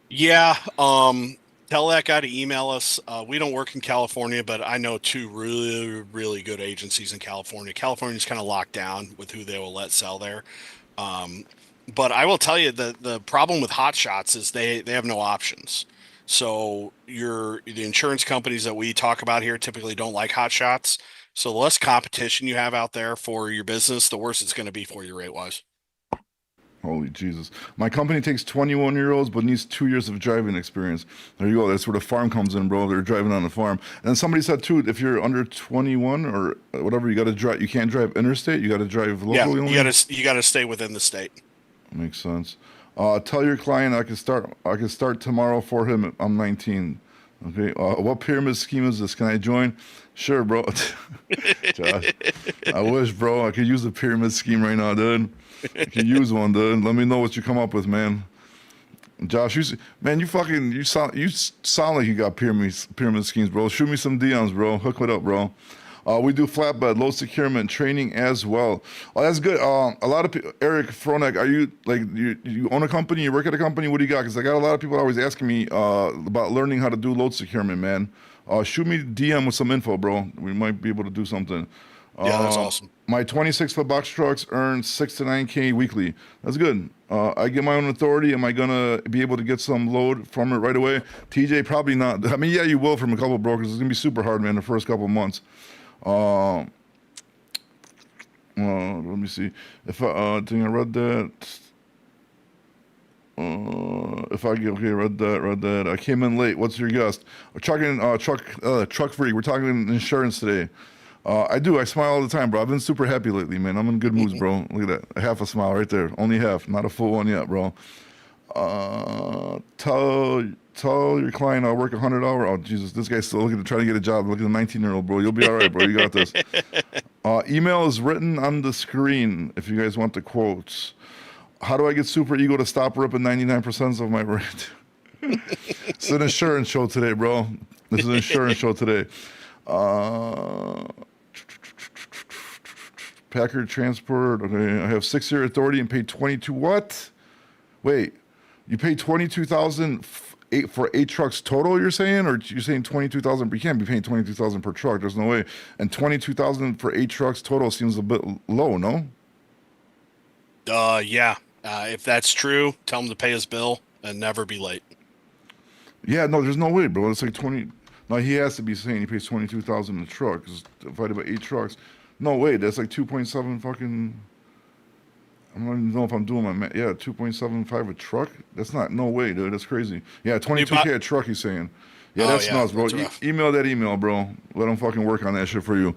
Yeah, tell that guy to email us. We don't work in California, but I know two really, really good agencies in California. California's kind of locked down with who they will let sell there. Um, but I will tell you the problem with hot shots is they have no options. So the insurance companies that we talk about here typically don't like hot shots. So the less competition you have out there for your business, the worse it's going to be for you rate wise. Holy Jesus. My company takes 21-year-olds but needs 2 years of driving experience. There you go. That's where the farm comes in, bro. They're driving on the farm. And then somebody said, too, if you're under 21 or whatever, you got to drive. You can't drive interstate. You got to drive Yeah, locally only. you gotta stay within the state. Makes sense. Tell your client I can start tomorrow for him. I'm 19. Okay. What pyramid scheme is this? Can I join? Sure, bro. Josh, I wish, bro. I could use a pyramid scheme right now, dude. I could use one, dude. Let me know what you come up with, man. Josh, man, you sound like you got pyramid schemes, bro. Shoot me some DMs, bro. Hook it up, bro. We do flatbed, load securement, training as well. Oh, that's good. A lot of people, Eric Fronek, are you like you own a company? You work at a company? What do you got? Because I got a lot of people always asking me about learning how to do load securement, man. Shoot me DM with some info, bro. We might be able to do something. Yeah, that's awesome. My 26-foot box trucks earn 6 to 9K weekly. That's good. I get my own authority. Am I gonna be able to get some load from it right away? TJ, probably not. I mean, yeah, you will from a couple of brokers. It's gonna be super hard, man, the first couple of months. Let me see. If I think I read that. If I get okay, read that. I came in late. What's your guest? Truck freak. We're talking insurance today. I do. I smile all the time, bro. I've been super happy lately, man. I'm in good moods, bro. Look at that. Half a smile right there. Only half, not a full one yet, bro. Tell your client I'll work 100 hours. Oh, Jesus. This guy's still trying to get a job. Look at the 19-year-old, bro. You'll be all right, bro. You got this. Email is written on the screen if you guys want the quotes. How do I get Super Ego to stop ripping 99% of my rent? It's an insurance show today, bro. This is an insurance show today. Packard Transport. Okay, I have 6-year authority and paid 22. What? Wait, you paid 22,000 for 8 trucks total? You're saying, or you're saying 22,000? You can't be paying 22,000 per truck. There's no way. And 22,000 for 8 trucks total seems a bit low, no? Yeah. If that's true, tell him to pay his bill and never be late. Yeah, no, there's no way, bro. It's like 20. No, he has to be saying he pays 22,000 a truck. 'Cause divided by 8 trucks. No way. That's like 2.7 fucking. I don't even know if I'm doing my math. Yeah, 2.75 a truck. That's not. No way, dude. That's crazy. Yeah, 22K a truck. He's saying. Yeah, that's nuts, bro. Email that email, bro. Let him fucking work on that shit for you.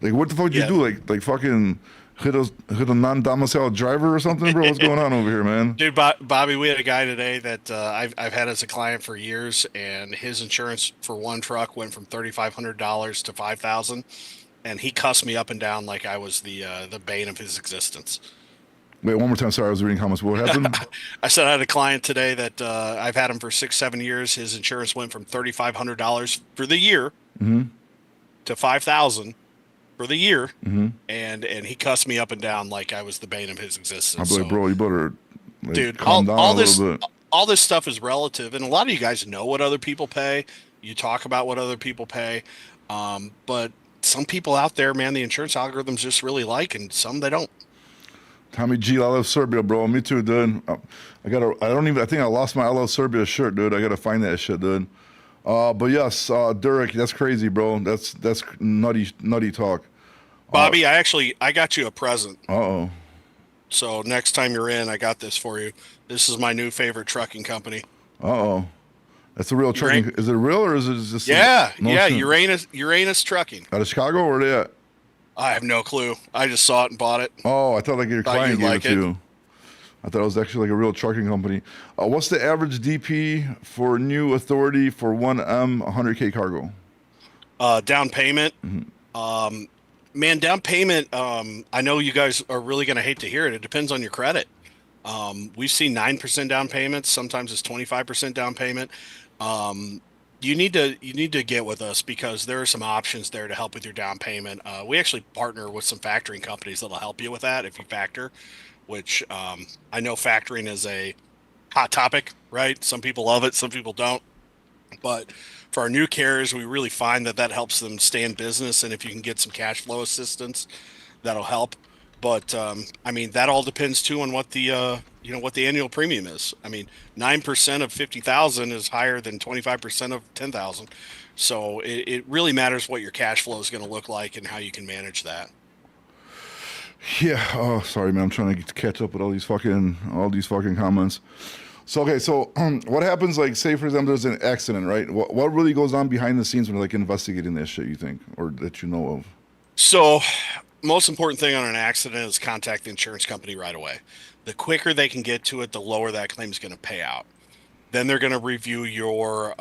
Like, what the fuck did you do? Like fucking hit a non-domiciled driver or something, bro? What's going on over here, man? Dude, Bobby, we had a guy today that I've had as a client for years, and his insurance for one truck went from $3,500 to $5,000, and he cussed me up and down like I was the bane of his existence. Wait, one more time. Sorry, I was reading comments. What happened? I said I had a client today that I've had him for 6-7 years. His insurance went from $3,500 for the year to $5,000 for the year, and he cussed me up and down like I was the bane of his existence. I'm like, bro, you better, like, dude, calm down a little bit. All this stuff is relative, and a lot of you guys know what other people pay. You talk about what other people pay, but some people out there, man, the insurance algorithms just really like, and some they don't. Tommy G, I love Serbia, bro. Me too, dude. I think I lost my I love Serbia shirt, dude. I gotta find that shit, dude. But yes, Derek, that's crazy, bro. That's nutty talk. Bobby, I got you a present. Uh-oh. So next time you're in, I got this for you. This is my new favorite trucking company. Uh-oh. That's a real trucking. Is it real or is it just? Yeah, Uranus Trucking. Out of Chicago, or are they at? I have no clue. I just saw it and bought it. Oh, I thought like your client gave it to you. I thought it was actually like a real trucking company. What's the average DP for new authority for 1M 100K cargo? Down payment. Man, down payment. I know you guys are really going to hate to hear it. It depends on your credit. We've seen 9% down payments. Sometimes it's 25% down payment. you need to get with us because there are some options there to help with your down payment. We actually partner with some factoring companies that'll help you with that if you factor, which I know factoring is a hot topic, right? Some people love it, some people don't. But for our new carriers, we really find that that helps them stay in business, and if you can get some cash flow assistance, that'll help. But I mean, that all depends too on what the what the annual premium is. I mean, 9% of 50,000 is higher than 25% of 10,000. So it really matters what your cash flow is going to look like and how you can manage that. Yeah. Oh, sorry, man. I'm trying to catch up with all these fucking comments. So okay, so what happens? Like, say for example, there's an accident, right? What really goes on behind the scenes when like investigating that shit? You think, or that you know of? So most important thing on an accident is contact the insurance company right away. The quicker they can get to it, the lower that claim is going to pay out. Then they're going to review your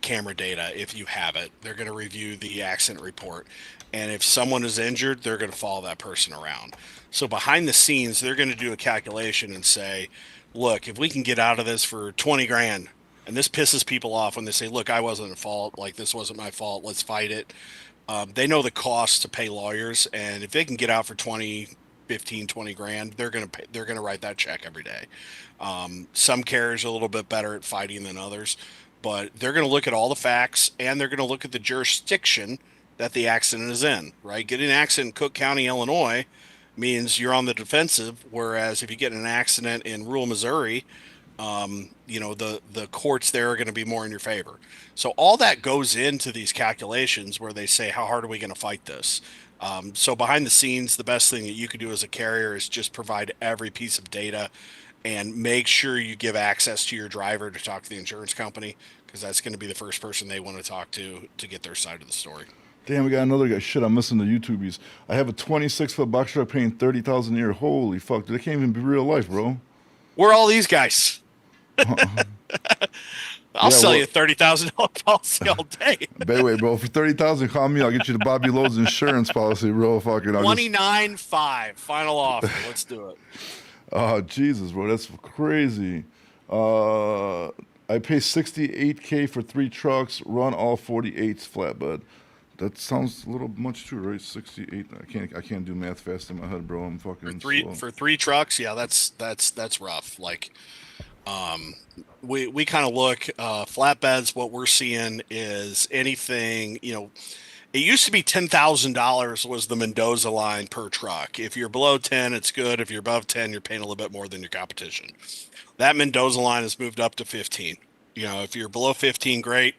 camera data if you have it. They're going to review the accident report. And if someone is injured, they're going to follow that person around. So behind the scenes, they're going to do a calculation and say, look, if we can get out of this for 20 grand, and this pisses people off when they say, look, I wasn't at fault. Like, this wasn't my fault. Let's fight it. They know the cost to pay lawyers. And if they can get out for 20, 15, 20 grand, they're going to write that check every day. Some carriers are a little bit better at fighting than others, but they're going to look at all the facts and they're going to look at the jurisdiction that the accident is in, right? Getting an accident in Cook County, Illinois means you're on the defensive, whereas if you get in an accident in rural Missouri, the courts there are going to be more in your favor. So all that goes into these calculations where they say, how hard are we going to fight this? So behind the scenes, the best thing that you could do as a carrier is just provide every piece of data and make sure you give access to your driver to talk to the insurance company because that's going to be the first person they want to talk to get their side of the story. Damn, we got another guy. Shit, I'm missing the YouTubies. I have a 26-foot box truck paying 30,000 a year. Holy fuck, they can't even be real life, bro. We're all these guys. I'll Yeah, sell well, you a $30,000 policy all day. wait, bro. For 30,000, call me. I'll get you the Bobby Lowe's insurance policy, bro. Fucking, I'll just. 29.5 final offer. Let's do it. Oh, Jesus, bro, that's crazy. I pay 68K for 3 trucks, run all 48s flatbed. That sounds a little much too, right? 68. I can't do math fast in my head, bro. I'm For fucking three slow. for three trucks, yeah, that's rough. Like um we kind of look flatbeds, what we're seeing is anything, it used to be $10,000 was the Mendoza line per truck. If you're below 10, it's good. If you're above 10, you're paying a little bit more than your competition. That Mendoza line has moved up to 15. If you're below 15, great.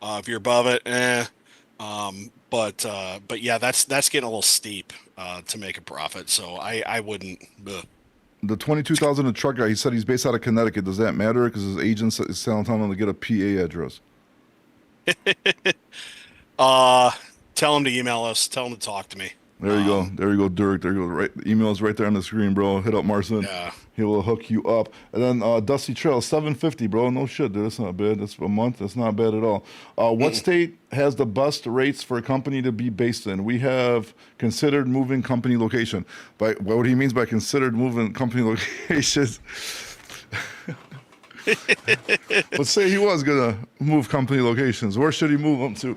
If you're above it, but yeah, that's getting a little steep to make a profit. So I wouldn't. Ugh. The 22,000 a truck guy, he said he's based out of Connecticut. Does that matter? Because his agent is telling him to get a PA address. Uh, Tell him to email us. Tell him to talk to me. There you go. There you go, Dirk. There you go. Right, the email's right there on the screen, bro. Hit up Marcin. Yeah. He will hook you up. And then Dusty Trail, 750, bro. No shit, dude. That's not bad. That's a month. That's not bad at all. What state has the best rates for a company to be based in? We have considered moving company location. By what he means by considered moving company locations. Let's say he was gonna move company locations. Where should he move them to?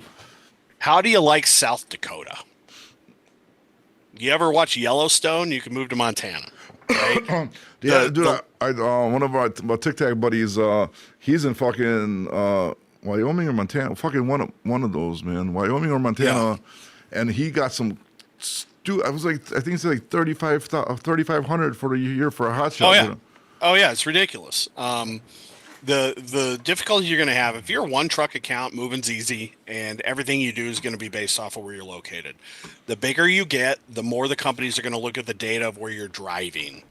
How do you like South Dakota? You ever watch Yellowstone? You can move to Montana, right? Yeah, The, dude. the, One of our TikTok buddies, he's in fucking Wyoming or Montana. Fucking one of those, man. Wyoming or yeah. Montana, and he got some. I was like, I think it's like 3,500 for a year for a hot Oh shot. yeah. Oh yeah. It's ridiculous. The difficulty you're going to have if you're a one truck account, moving's easy, and everything you do is going to be based off of where you're located. The bigger you get, the more the companies are going to look at the data of where you're driving.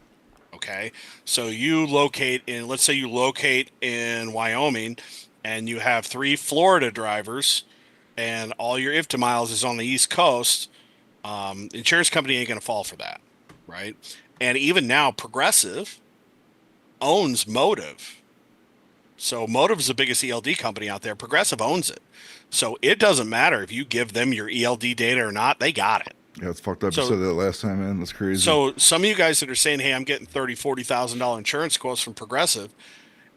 Okay, so let's say you locate in Wyoming, and you have 3 Florida drivers, and all your IFTA miles is on the East Coast. Insurance company ain't going to fall for that, right? And even now, Progressive owns Motive. So Motive is the biggest ELD company out there. Progressive owns it. So it doesn't matter if you give them your ELD data or not, they got it. Yeah, it's fucked up. You So said that last time, man. That's crazy. so some of you guys that are saying, hey, I'm getting $30,000, $40,000 insurance quotes from Progressive,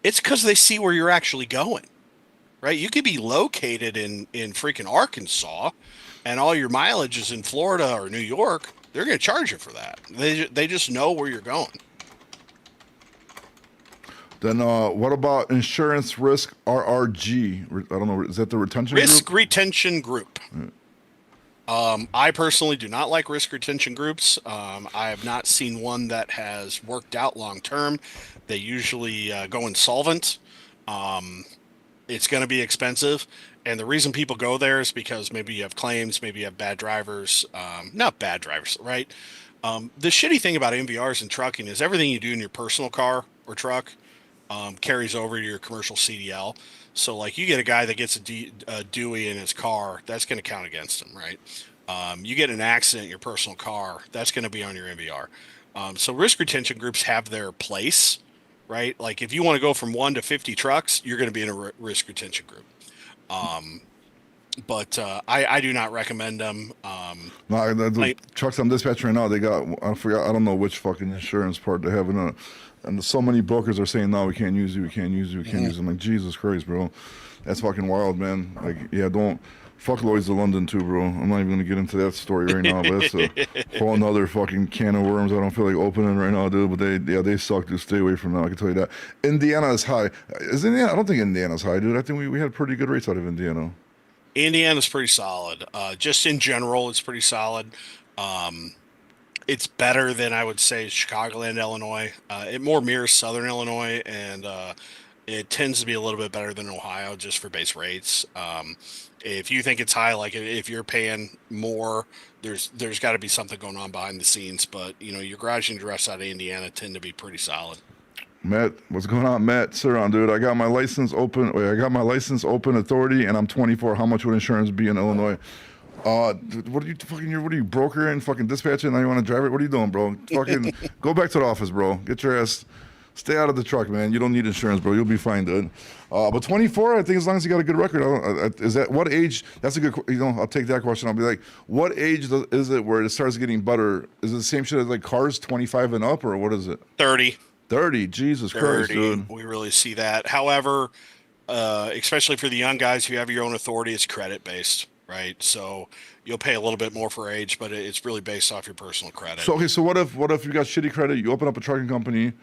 it's because they see where you're actually going. right? You could be located in freaking Arkansas, and all your mileage is in Florida or New York. They're going to charge you for that. They just know where you're going. Then what about insurance risk RRG? I don't know. Is that the retention group? Risk retention group. I personally do not like risk retention groups. I have not seen one that has worked out long term. They usually go insolvent. Um, it's going to be expensive. And the reason people go there is because maybe you have claims, maybe you have bad drivers, not bad drivers, right? The shitty thing about MVRs and trucking is everything you do in your personal car or truck carries over to your commercial CDL. So, like, you get a guy that gets a Dewey in his car, that's going to count against him, right? You get an accident in your personal car, that's going to be on your MVR. So, risk retention groups have their place, right? Like, if you want to go from 1 to 50 trucks, you're going to be in a risk retention group. Um, but I do not recommend them. No, the Like, trucks I'm dispatching right now, they got, I forgot, I don't know which fucking insurance part they have in it. And so many brokers are saying, no, we can't use you, we can't use you, we can't use you. I'm like, Jesus Christ, bro. That's fucking wild, man. Like, yeah, don't, fuck Lloyd's of London too, bro. I'm not even going to get into that story right now, but that's a whole nother fucking can of worms I don't feel like opening right now, dude. But they suck, dude. Stay away from them, I can tell you that. Indiana is high. Is Indiana? I don't think Indiana's high, dude. I think we had pretty good rates out of Indiana. Indiana's pretty solid. Just in general, it's pretty solid. It's better than I would say Chicagoland, Illinois. It more mirrors Southern Illinois, and it tends to be a little bit better than Ohio just for base rates. If you think it's high, like if you're paying more, there's got to be something going on behind the scenes. But your garage and dress out of Indiana tend to be pretty solid. Matt, what's going on, Matt? Sir, on dude, I got my license open. Wait, I got my license open authority, and I'm 24. How much would insurance be in Illinois? What are you fucking? What are you broker and fucking dispatching? Now you want to drive it? What are you doing, bro? Fucking go back to the office, bro. Get your ass. Stay out of the truck, man. You don't need insurance, bro. You'll be fine, dude. But 24, I think as long as you got a good record, is that what age? That's a good. I'll take that question. I'll be like, what age is it where it starts getting better? Is it the same shit as like cars, 25 and up, or what is it? 30. 30. Jesus Christ, 30. dude. We really see that. However, especially for the young guys who have your own authority, it's credit based, right? So you'll pay a little bit more for age, but it's really based off your personal credit. So okay, so what if you got shitty credit? You open up a trucking company,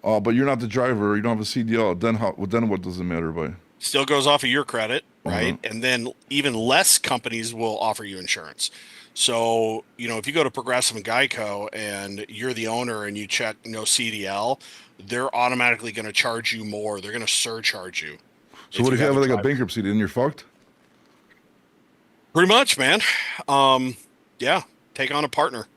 but you're not the driver. You don't have a CDL. Then how? Well, then what does it matter, by? Still goes off of your credit, right? Uh-huh. And then even less companies will offer you insurance. So, if you go to Progressive and Geico and you're the owner and you check no CDL, they're automatically going to charge you more. They're going to surcharge you So if what you if you have have a like a driver. bankruptcy? Then you're fucked. Pretty much, man. Yeah, take on a partner,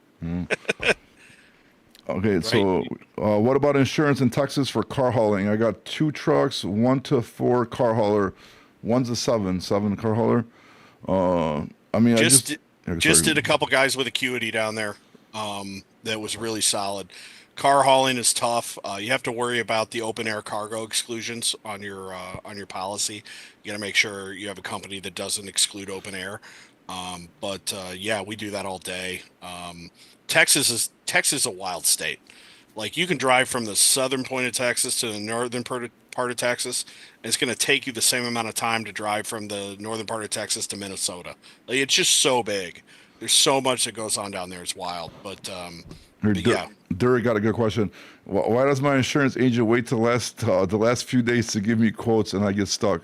Okay, right? so what about insurance in Texas for car hauling? I got two trucks, 1 to 4 car hauler, one's a seven car hauler. I mean, I just Just yeah, just sorry. did a couple guys with Acuity down there. That was really solid. Car hauling is tough. You have to worry about the open air cargo exclusions on your policy. You got to make sure you have a company that doesn't exclude open air. But yeah, we do that all day. Texas is a wild state. Like, you can drive from the southern point of Texas to the northern part of Texas, and it's going to take you the same amount of time to drive from the northern part of Texas to Minnesota. Like, it's just so big. There's so much that goes on down there. It's wild. Here, But yeah. Derek got a good question. Why does my insurance agent wait to the last few days to give me quotes and I get stuck?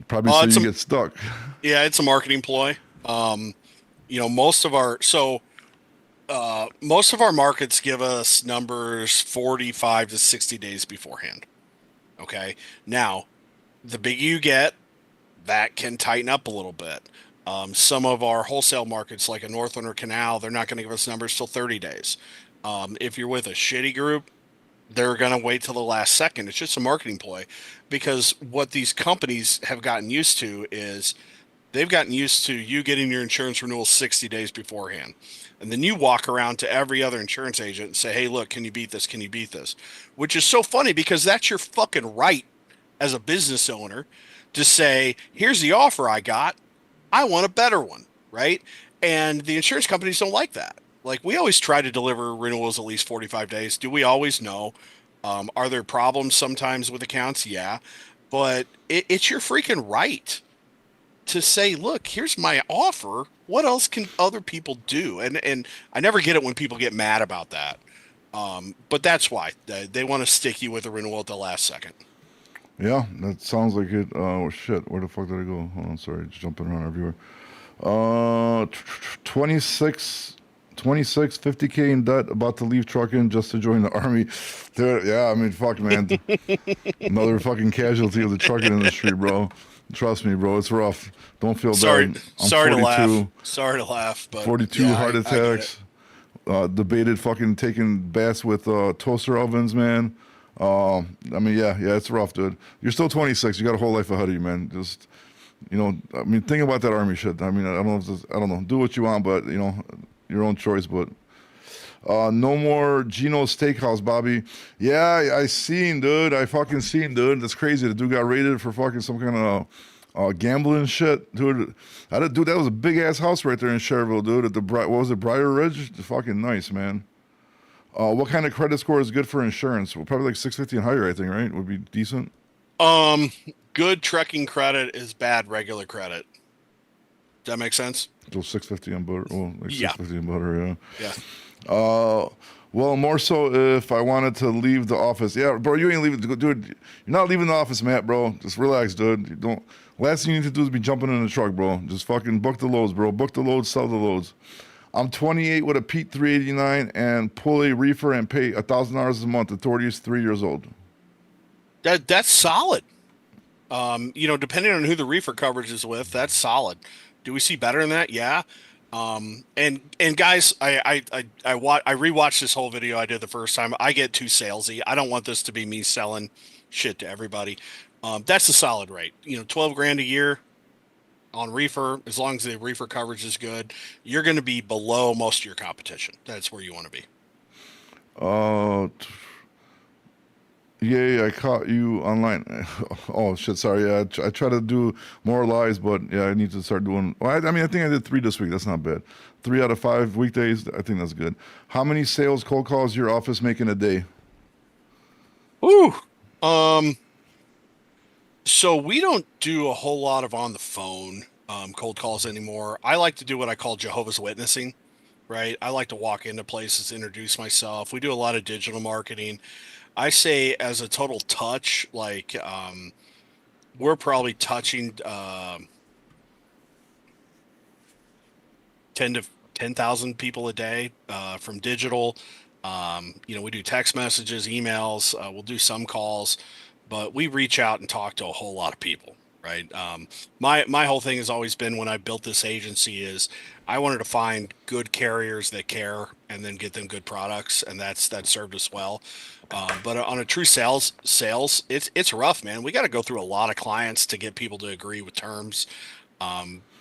Probably so It's you a get stuck. Yeah, it's a marketing ploy. Most of our markets give us numbers 45 to 60 days beforehand. Okay. Now, the bigger you get, that can tighten up a little bit. Some of our wholesale markets, like a Northland or Canal, they're not going to give us numbers till 30 days. If you're with a shitty group, they're going to wait till the last second. It's just a marketing ploy, because what these companies have gotten used to is they've gotten used to you getting your insurance renewal 60 days beforehand. And then you walk around to every other insurance agent and say, hey, look, can you beat this? Can you beat this? Which is so funny, because that's your fucking right as a business owner to say, here's the offer I got. I want a better one, right? And the insurance companies don't like that. Like, we always try to deliver renewals at least 45 days. Do we always know? Are there problems sometimes with accounts? Yeah. but it's your freaking right to say, look, here's my offer. What else can other people do? And I never get it when people get mad about that. But that's why they want to stick you with a renewal at the last second. Yeah, that sounds like it. Oh shit, where the fuck did I go? Hold on, sorry, just jumping around everywhere. 26, 26, 50K in debt, about to leave trucking just to join the army. Dude, yeah, I mean, fuck, man. Another fucking casualty of the trucking industry, bro. Trust me, bro, it's rough. Don't feel Sorry, bad. I'm sorry to laugh. 42, Sorry to laugh, but 42 yeah, heart I get it. attacks. Debated fucking taking baths with toaster ovens, man. I mean, yeah, it's rough, dude. You're still 26. You got a whole life ahead of you, man. Just, I mean, think about that army shit. I mean, I don't know if this, I don't know. Do what you want, but your own choice. But no more Gino's Steakhouse, Bobby. Yeah, I seen, dude. I fucking seen, dude. That's crazy. The dude got raided for fucking some kind of gambling shit, dude. Dude, that was a big ass house right there in Cherville, dude. At the what was it, Briar Ridge? Fucking nice, man. What kind of credit score is good for insurance? Well, probably like 650 and higher, I think, right? Would be decent. Um, Good trucking credit is bad regular credit. Does that make sense? So 650 on butter. Well, like Yeah. 650 on butter, Yeah. yeah. Well, more so if I wanted to leave the office. Yeah, bro, you ain't leaving, dude. You're not leaving the office, Matt, bro. Just relax, dude. You don't. Last thing you need to do is be jumping in the truck, bro. Just fucking book the loads, bro. Book the loads, sell the loads. I'm 28 with a Pete 389 and pull a reefer and pay $1,000 a month. The authority is 3 years old. That's solid. Depending on who the reefer coverage is with, that's solid. Do we see better than that? Yeah. And guys, I rewatched this whole video I did the first time. I get too salesy. I don't want this to be me selling shit to everybody. That's a solid rate. 12 grand a year on reefer, as long as the reefer coverage is good, you're going to be below most of your competition. That's where you want to be. Uh, yeah, I caught you online. Oh shit, sorry. Yeah, I try to do more lives, but yeah, I need to start doing. Well, I mean, I think I did three this week. That's not bad. 3 out of 5 weekdays. I think that's good. How many sales cold calls your office making a day? Ooh. Um, so we don't do a whole lot of on the phone cold calls anymore. I like to do what I call Jehovah's Witnessing, right? I like to walk into places, introduce myself. We do a lot of digital marketing. I say as a total touch, like we're probably touching 10 to 10,000 people a day from digital. We do text messages, emails, we'll do some calls, but we reach out and talk to a whole lot of people, right? My whole thing has always been when I built this agency is I wanted to find good carriers that care and then get them good products, and that served us well. But on a true sales, it's rough, man. We got to go through a lot of clients to get people to agree with terms.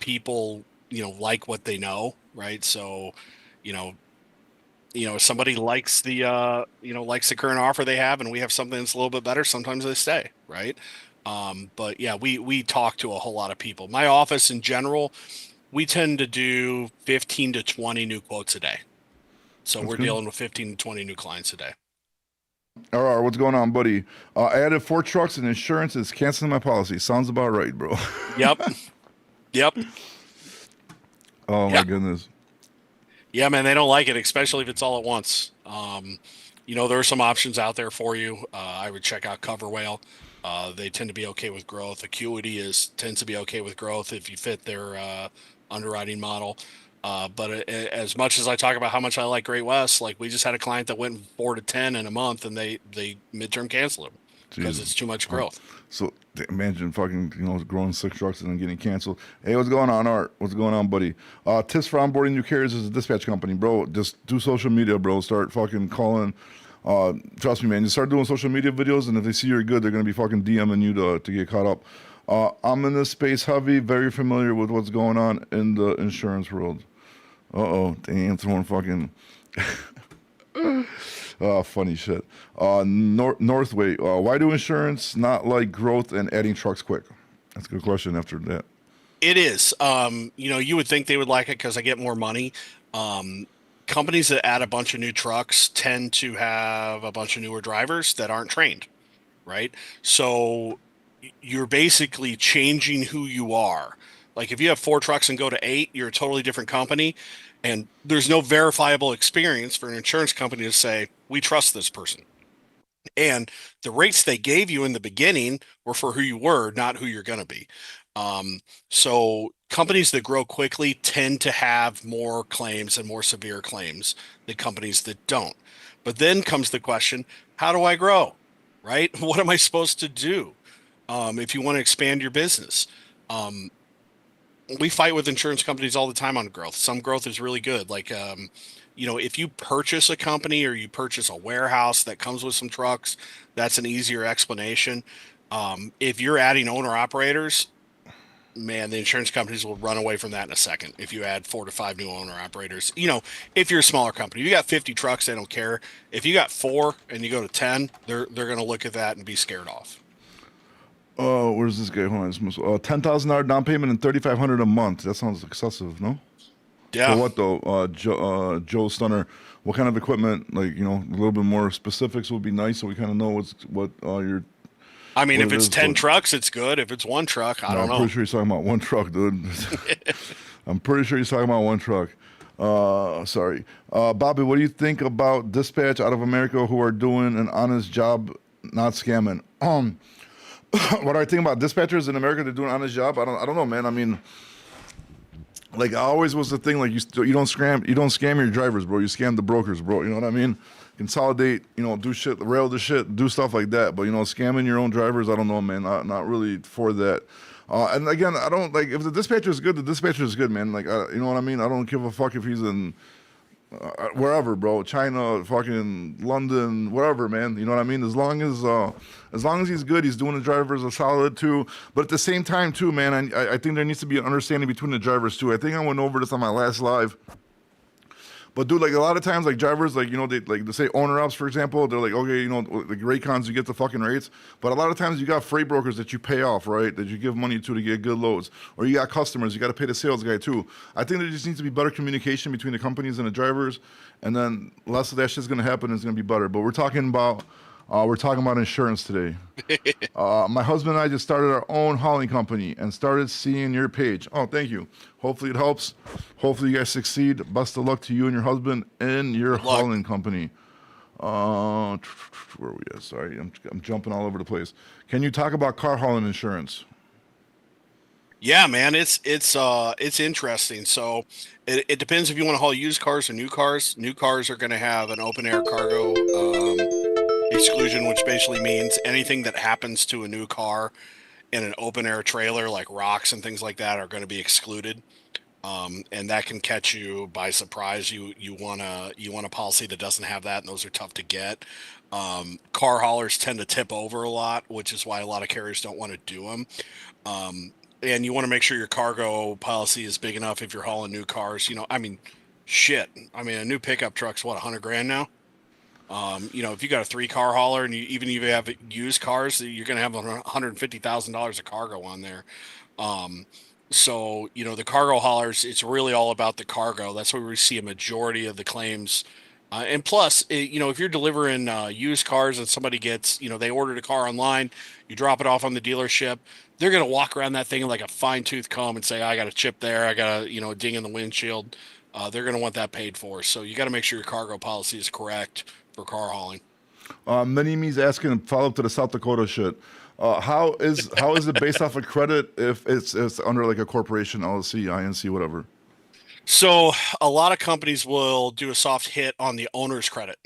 People, like what they know, right? So, you know, if somebody likes the current offer they have, and we have something that's a little bit better, sometimes they stay, right? But yeah, we talk to a whole lot of people. My office in general, we tend to do 15 to 20 new quotes a day. So That's we're good. dealing with 15 to 20 new clients a day. All right, what's going on, buddy? I added 4 trucks and insurance is canceling my policy. Sounds about right, bro. Yep. Yep. Oh my Yeah. goodness. Yeah, man, they don't like it, especially if it's all at once. There are some options out there for you. I would check out Cover Whale. They tend to be okay with growth. Acuity tends to be okay with growth if you fit their underwriting model. But as much as I talk about how much I like Great West, like we just had a client that went 4 to 10 in a month, and they midterm canceled him because Jesus. it's too much Fuck. growth. So imagine fucking growing 6 trucks and then getting canceled. Hey, what's going on, Art? What's going on, buddy? Tips for onboarding new carriers as a dispatch company, bro. Just do social media, bro. Start fucking calling. Trust me, man. You start doing social media videos, and if they see you're good, they're gonna be fucking DMing you to get caught up. I'm in this space heavy, very familiar with what's going on in the insurance world. Uh-oh, damn, throwing fucking funny shit. Northway, why do insurance not like growth and adding trucks quick? That's a good question after that. It is. You would think they would like it because I get more money. Companies that add a bunch of new trucks tend to have a bunch of newer drivers that aren't trained, right? So you're basically changing who you are. Like if you have 4 trucks and go to 8, you're a totally different company. And there's no verifiable experience for an insurance company to say, we trust this person. And the rates they gave you in the beginning were for who you were, not who you're going to be. So companies that grow quickly tend to have more claims and more severe claims than companies that don't. But then comes the question, how do I grow? Right? What am I supposed to do if you want to expand your business? Um, we fight with insurance companies all the time on growth. Some growth is really good. Like, if you purchase a company or you purchase a warehouse that comes with some trucks, that's an easier explanation. If you're adding owner operators, man, the insurance companies will run away from that in a second. If you add 4 to 5 new owner operators, if you're a smaller company, if you got 50 trucks, they don't care. If you got 4 and you go to 10, they're going to look at that and be scared off. Oh, where's this guy? Hold on. $10,000 down payment and 3,500 a month. That sounds excessive, no? For Yeah. what though? Joe Stunner. What kind of equipment? Like, a little bit more specifics would be nice, so we kind of know I mean, what if it it's is. 10 But trucks, it's good. If it's 1 truck, I no, don't I'm know. pretty sure he's talking about one truck, dude. I'm pretty sure he's talking about one truck. Sorry, Bobby. What do you think about dispatch out of America who are doing an honest job, not scamming? What I think about dispatchers in America that do an honest job, I don't know, man. I mean, like I always was the thing, like you don't scam your drivers, bro. You scam the brokers, bro. You know what I mean? Consolidate, do shit, rail the shit, do stuff like that. But scamming your own drivers, I don't know, man. Not really for that. And again, I don't like if the dispatcher is good, the dispatcher is good, man. Like, you know what I mean? I don't give a fuck if he's in wherever, bro, China, fucking London, wherever, man. You know what I mean? As long as he's good, he's doing the drivers a solid too. But at the same time, too, man, I think there needs to be an understanding between the drivers too. I think I went over this on my last live. But dude, like a lot of times, like drivers, like they say owner ups, for example, they're like, okay, like Raycons, you get the fucking rates. But a lot of times, you got freight brokers that you pay off, right? That you give money to get good loads, or you got customers, you got to pay the sales guy too. I think there just needs to be better communication between the companies and the drivers, and then less of that shit's gonna happen. It's gonna be better. But we're talking about insurance today. My husband and I just started our own hauling company and started seeing your page. Oh, thank you. Hopefully it helps. Hopefully you guys succeed. Best of luck to you and your husband and your Good luck. hauling company. Where are we at? Sorry, I'm jumping all over the place. Can you talk about car hauling insurance? Yeah, man, it's interesting. So it depends if you want to haul used cars or new cars. New cars are going to have an open air cargo exclusion, which basically means anything that happens to a new car in an open air trailer, like rocks and things like that, are going to be excluded. And that can catch you by surprise. You want a policy that doesn't have that, and those are tough to get. Car haulers tend to tip over a lot, which is why a lot of carriers don't want to do them. And you want to make sure your cargo policy is big enough if you're hauling new cars. I mean, shit. I mean, a new pickup truck's what, 100 grand now? If you got a 3 car hauler and even if you have used cars, you're going to have $150,000 of cargo on there. So, the cargo haulers, it's really all about the cargo. That's where we see a majority of the claims. And plus, if you're delivering used cars and somebody gets, they ordered a car online, you drop it off on the dealership, they're going to walk around that thing like a fine tooth comb and say, I got a chip there, I got a ding in the windshield. They're going to want that paid for. So you got to make sure your cargo policy is correct for car hauling. Many me's asking follow up to the South Dakota shit. How is it based off of credit if it's under like a corporation, LLC, INC, whatever? So a lot of companies will do a soft hit on the owner's credit.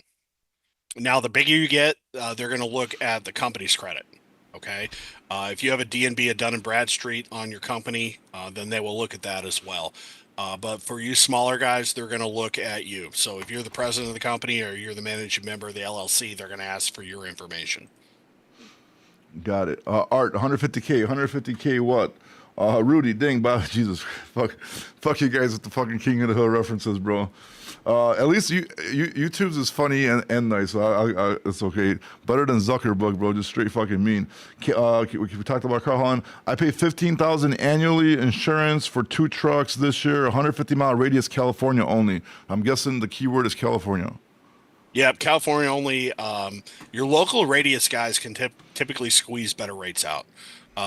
Now, the bigger you get, they're going to look at the company's credit. Okay. If you have a DNB, a Dun and Bradstreet on your company, then they will look at that as well. But for you smaller guys, they're going to look at you. So if you're the president of the company or you're the managing member of the LLC, they're going to ask for your information. Got it. Art, 150K, 150K what? Rudy, dang, Bob, Jesus, fuck you guys with the fucking King of the Hill references, bro. At least YouTube's is funny and nice, so it's okay. Better than Zuckerberg, bro, just straight fucking mean. We talked about car hauling. I pay $15,000 annually insurance for 2 trucks this year, 150-mile radius, California only. I'm guessing the keyword is California. Yeah, California only. Your local radius guys can typically squeeze better rates out.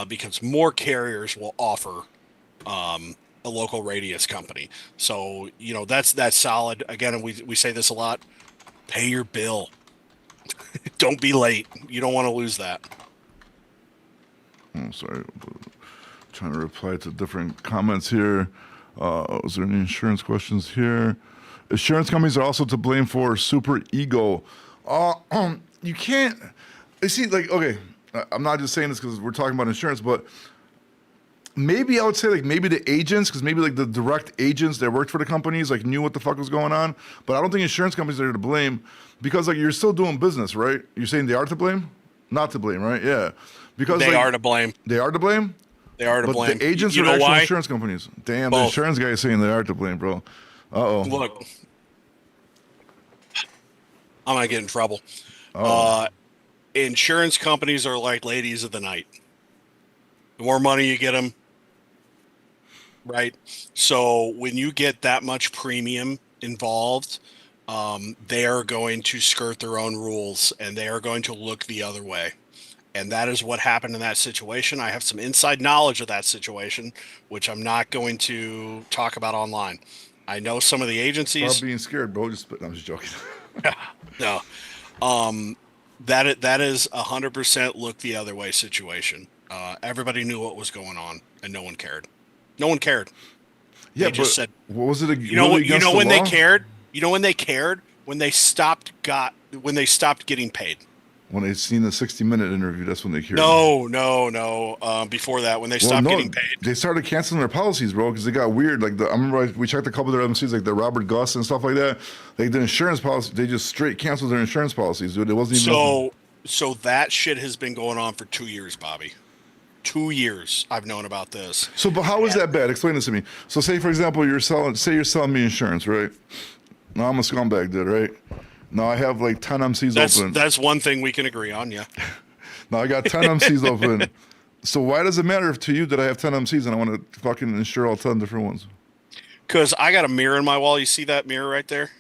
because more carriers will offer a local radius company. So, that's solid. Again, we say this a lot. Pay your bill. Don't be late. You don't want to lose that. I'm sorry, trying to reply to different comments here. Was there any insurance questions here? Insurance companies are also to blame for super ego. You can't. You see, like, okay, I'm not just saying this because we're talking about insurance, but maybe I would say like maybe the agents, because maybe like the direct agents that worked for the companies like knew what the fuck was going on. But I don't think insurance companies are to blame because like you're still doing business, right? You're saying they are to blame, not to blame, right? Yeah, because They like, are to blame. they are to blame. They are to But blame. the agents You are know actual why? insurance companies. Damn, the Both. insurance guy is saying they are to blame, bro. Uh-oh. Look, I'm gonna get in trouble. Uh-oh. Uh, Insurance companies are like ladies of the night. The more money you get them, right? So when you get that much premium involved, they are going to skirt their own rules and they are going to look the other way. And that is what happened in that situation. I have some inside knowledge of that situation, which I'm not going to talk about online. I know some of the Stop agencies. being scared, bro. I'm just joking. No, um, that is 100% look the other way situation. Everybody knew what was going on, and no one cared. No one cared. Yeah, They just but said, what was it? you know Really what? You against know the when they law? cared. You know when they cared when they stopped getting paid. When they seen the 60-minute interview, that's when they cared. No, no, no. Before that, when they Well, stopped no, getting paid. they started canceling their policies, bro, because it got weird. Like I remember we checked a couple of their MCs, like the Robert Gus and stuff like that. Like the insurance policy, they just straight canceled their insurance policies, dude. It wasn't even nothing. So that shit has been going on for 2 years, Bobby. 2 years I've known about this. So, but how is that bad? Explain this to me. So, say for example, say you're selling me insurance, right? Now I'm a scumbag, dude, right? Now I have like 10 MCs That's open. that's one thing we can agree on, yeah. Now I got 10 MCs open. So why does it matter to you that I have 10 MCs and I want to fucking insure all 10 different ones? Because I got a mirror in my wall. You see that mirror right there?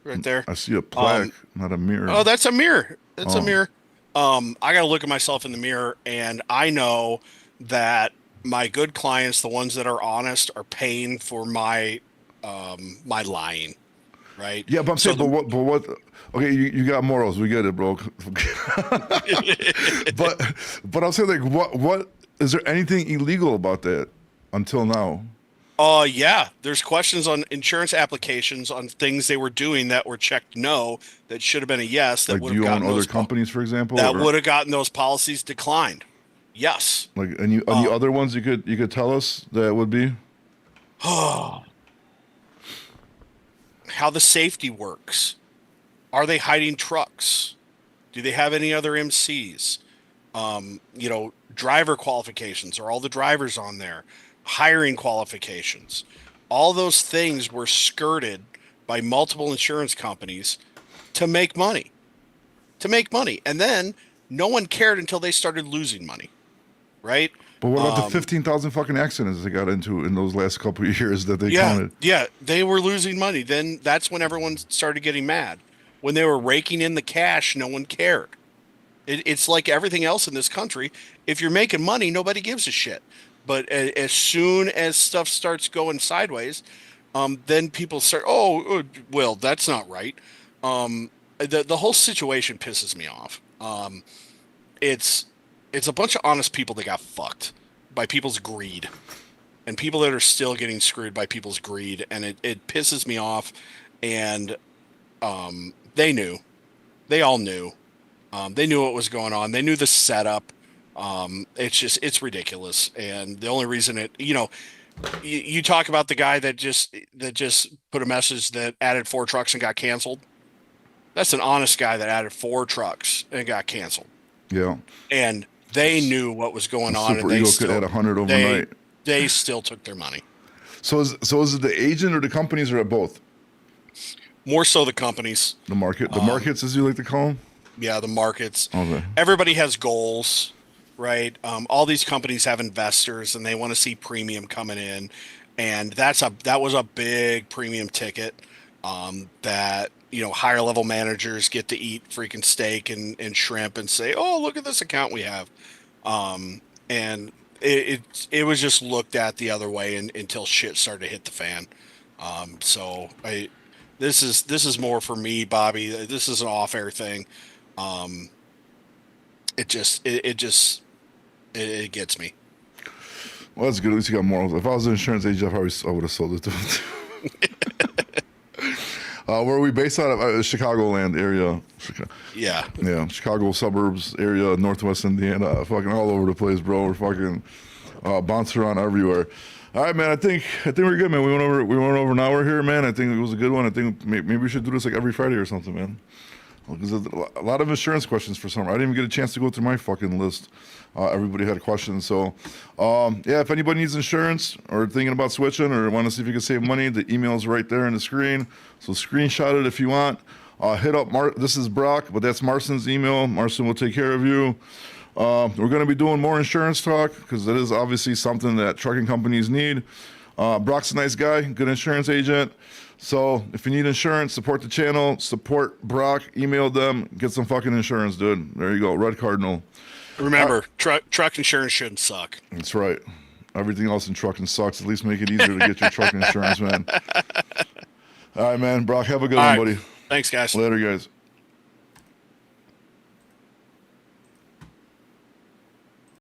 Right there. I see a plaque, Um, not a mirror. oh, that's a mirror. That's a Oh, mirror. I got to look at myself in the mirror, and I know that my good clients, the ones that are honest, are paying for my lying, right? yeah, but I'm So saying, but what? Okay, you got morals. We get it, bro. but, but I'm saying, like, what is there anything illegal about that until now? Yeah, there's questions on insurance applications on things they were doing that were checked no, that should have been a yes, that Like, would do have you own gotten other those companies, for example, that or would have gotten those policies declined. Yes. like any other ones you could tell us that would be? How the safety works. Are they hiding trucks? Do they have any other MCs? Driver qualifications. Are all the drivers on there? Hiring qualifications. All those things were skirted by multiple insurance companies to make money. To make money. And then no one cared until they started losing money, right? But what about the Um, 15,000 fucking accidents they got into in those last couple of years that they yeah, counted? yeah, they were losing money. Then that's when everyone started getting mad. When they were raking in the cash, no one cared. It's like everything else in this country. If you're making money, nobody gives a shit. But as soon as stuff starts going sideways, then people start, well, that's not right. The whole situation pisses me off. It's it's a bunch of honest people that got fucked by people's greed, and people that are still getting screwed by people's greed, and it pisses me off. And they knew, they all knew. They knew what was going on. They knew the setup. It's ridiculous. And the only reason you talk about the guy that just put a message that added 4 trucks and got canceled. That's an honest guy that added 4 trucks and got canceled. Yeah. And they knew what was A going on, and super ego could add 100 they overnight. they still took their money. So is it the agent or the companies or at both? More so the companies. The markets, as you like to call them. Yeah, the markets. Okay. Everybody has goals, right? All these companies have investors, and they want to see premium coming in, and that was a big premium ticket. That higher level managers get to eat freaking steak and shrimp and say, "Oh, look at this account we have." And it was just looked at the other way until shit started to hit the fan. So this is more for me, Bobby. This is an off air thing. Um, it gets me. Well, that's good. At least you got morals. If I was an insurance agent, I would have sold it to him. Where are we based out of? Chicagoland area. Yeah. Yeah, Chicago suburbs area, Northwest Indiana, fucking all over the place, bro. We're fucking bounce around everywhere. All right, man. I think we're good, man. We went over an hour here, man. I think it was a good one. I think maybe we should do this like every Friday or something, man. Because a lot of insurance questions for some. I didn't even get a chance to go through my fucking list. Everybody had questions. So, yeah, if anybody needs insurance or thinking about switching or want to see if you can save money, the email's right there on the screen. So screenshot it if you want. Hit up This is Brock, but that's Marston's email. Marston will take care of you. We're going to be doing more insurance talk because that is obviously something that trucking companies need. Brock's a nice guy, good insurance agent. So if you need insurance, support the channel, support Brock, email them, get some fucking insurance, dude. There you go, Red Cardinal. Remember, truck insurance shouldn't suck. That's right. Everything else in trucking sucks. At least make it easier to get your truck insurance, man. All right, man. Brock, have a good one, buddy. Thanks, guys. Later, guys.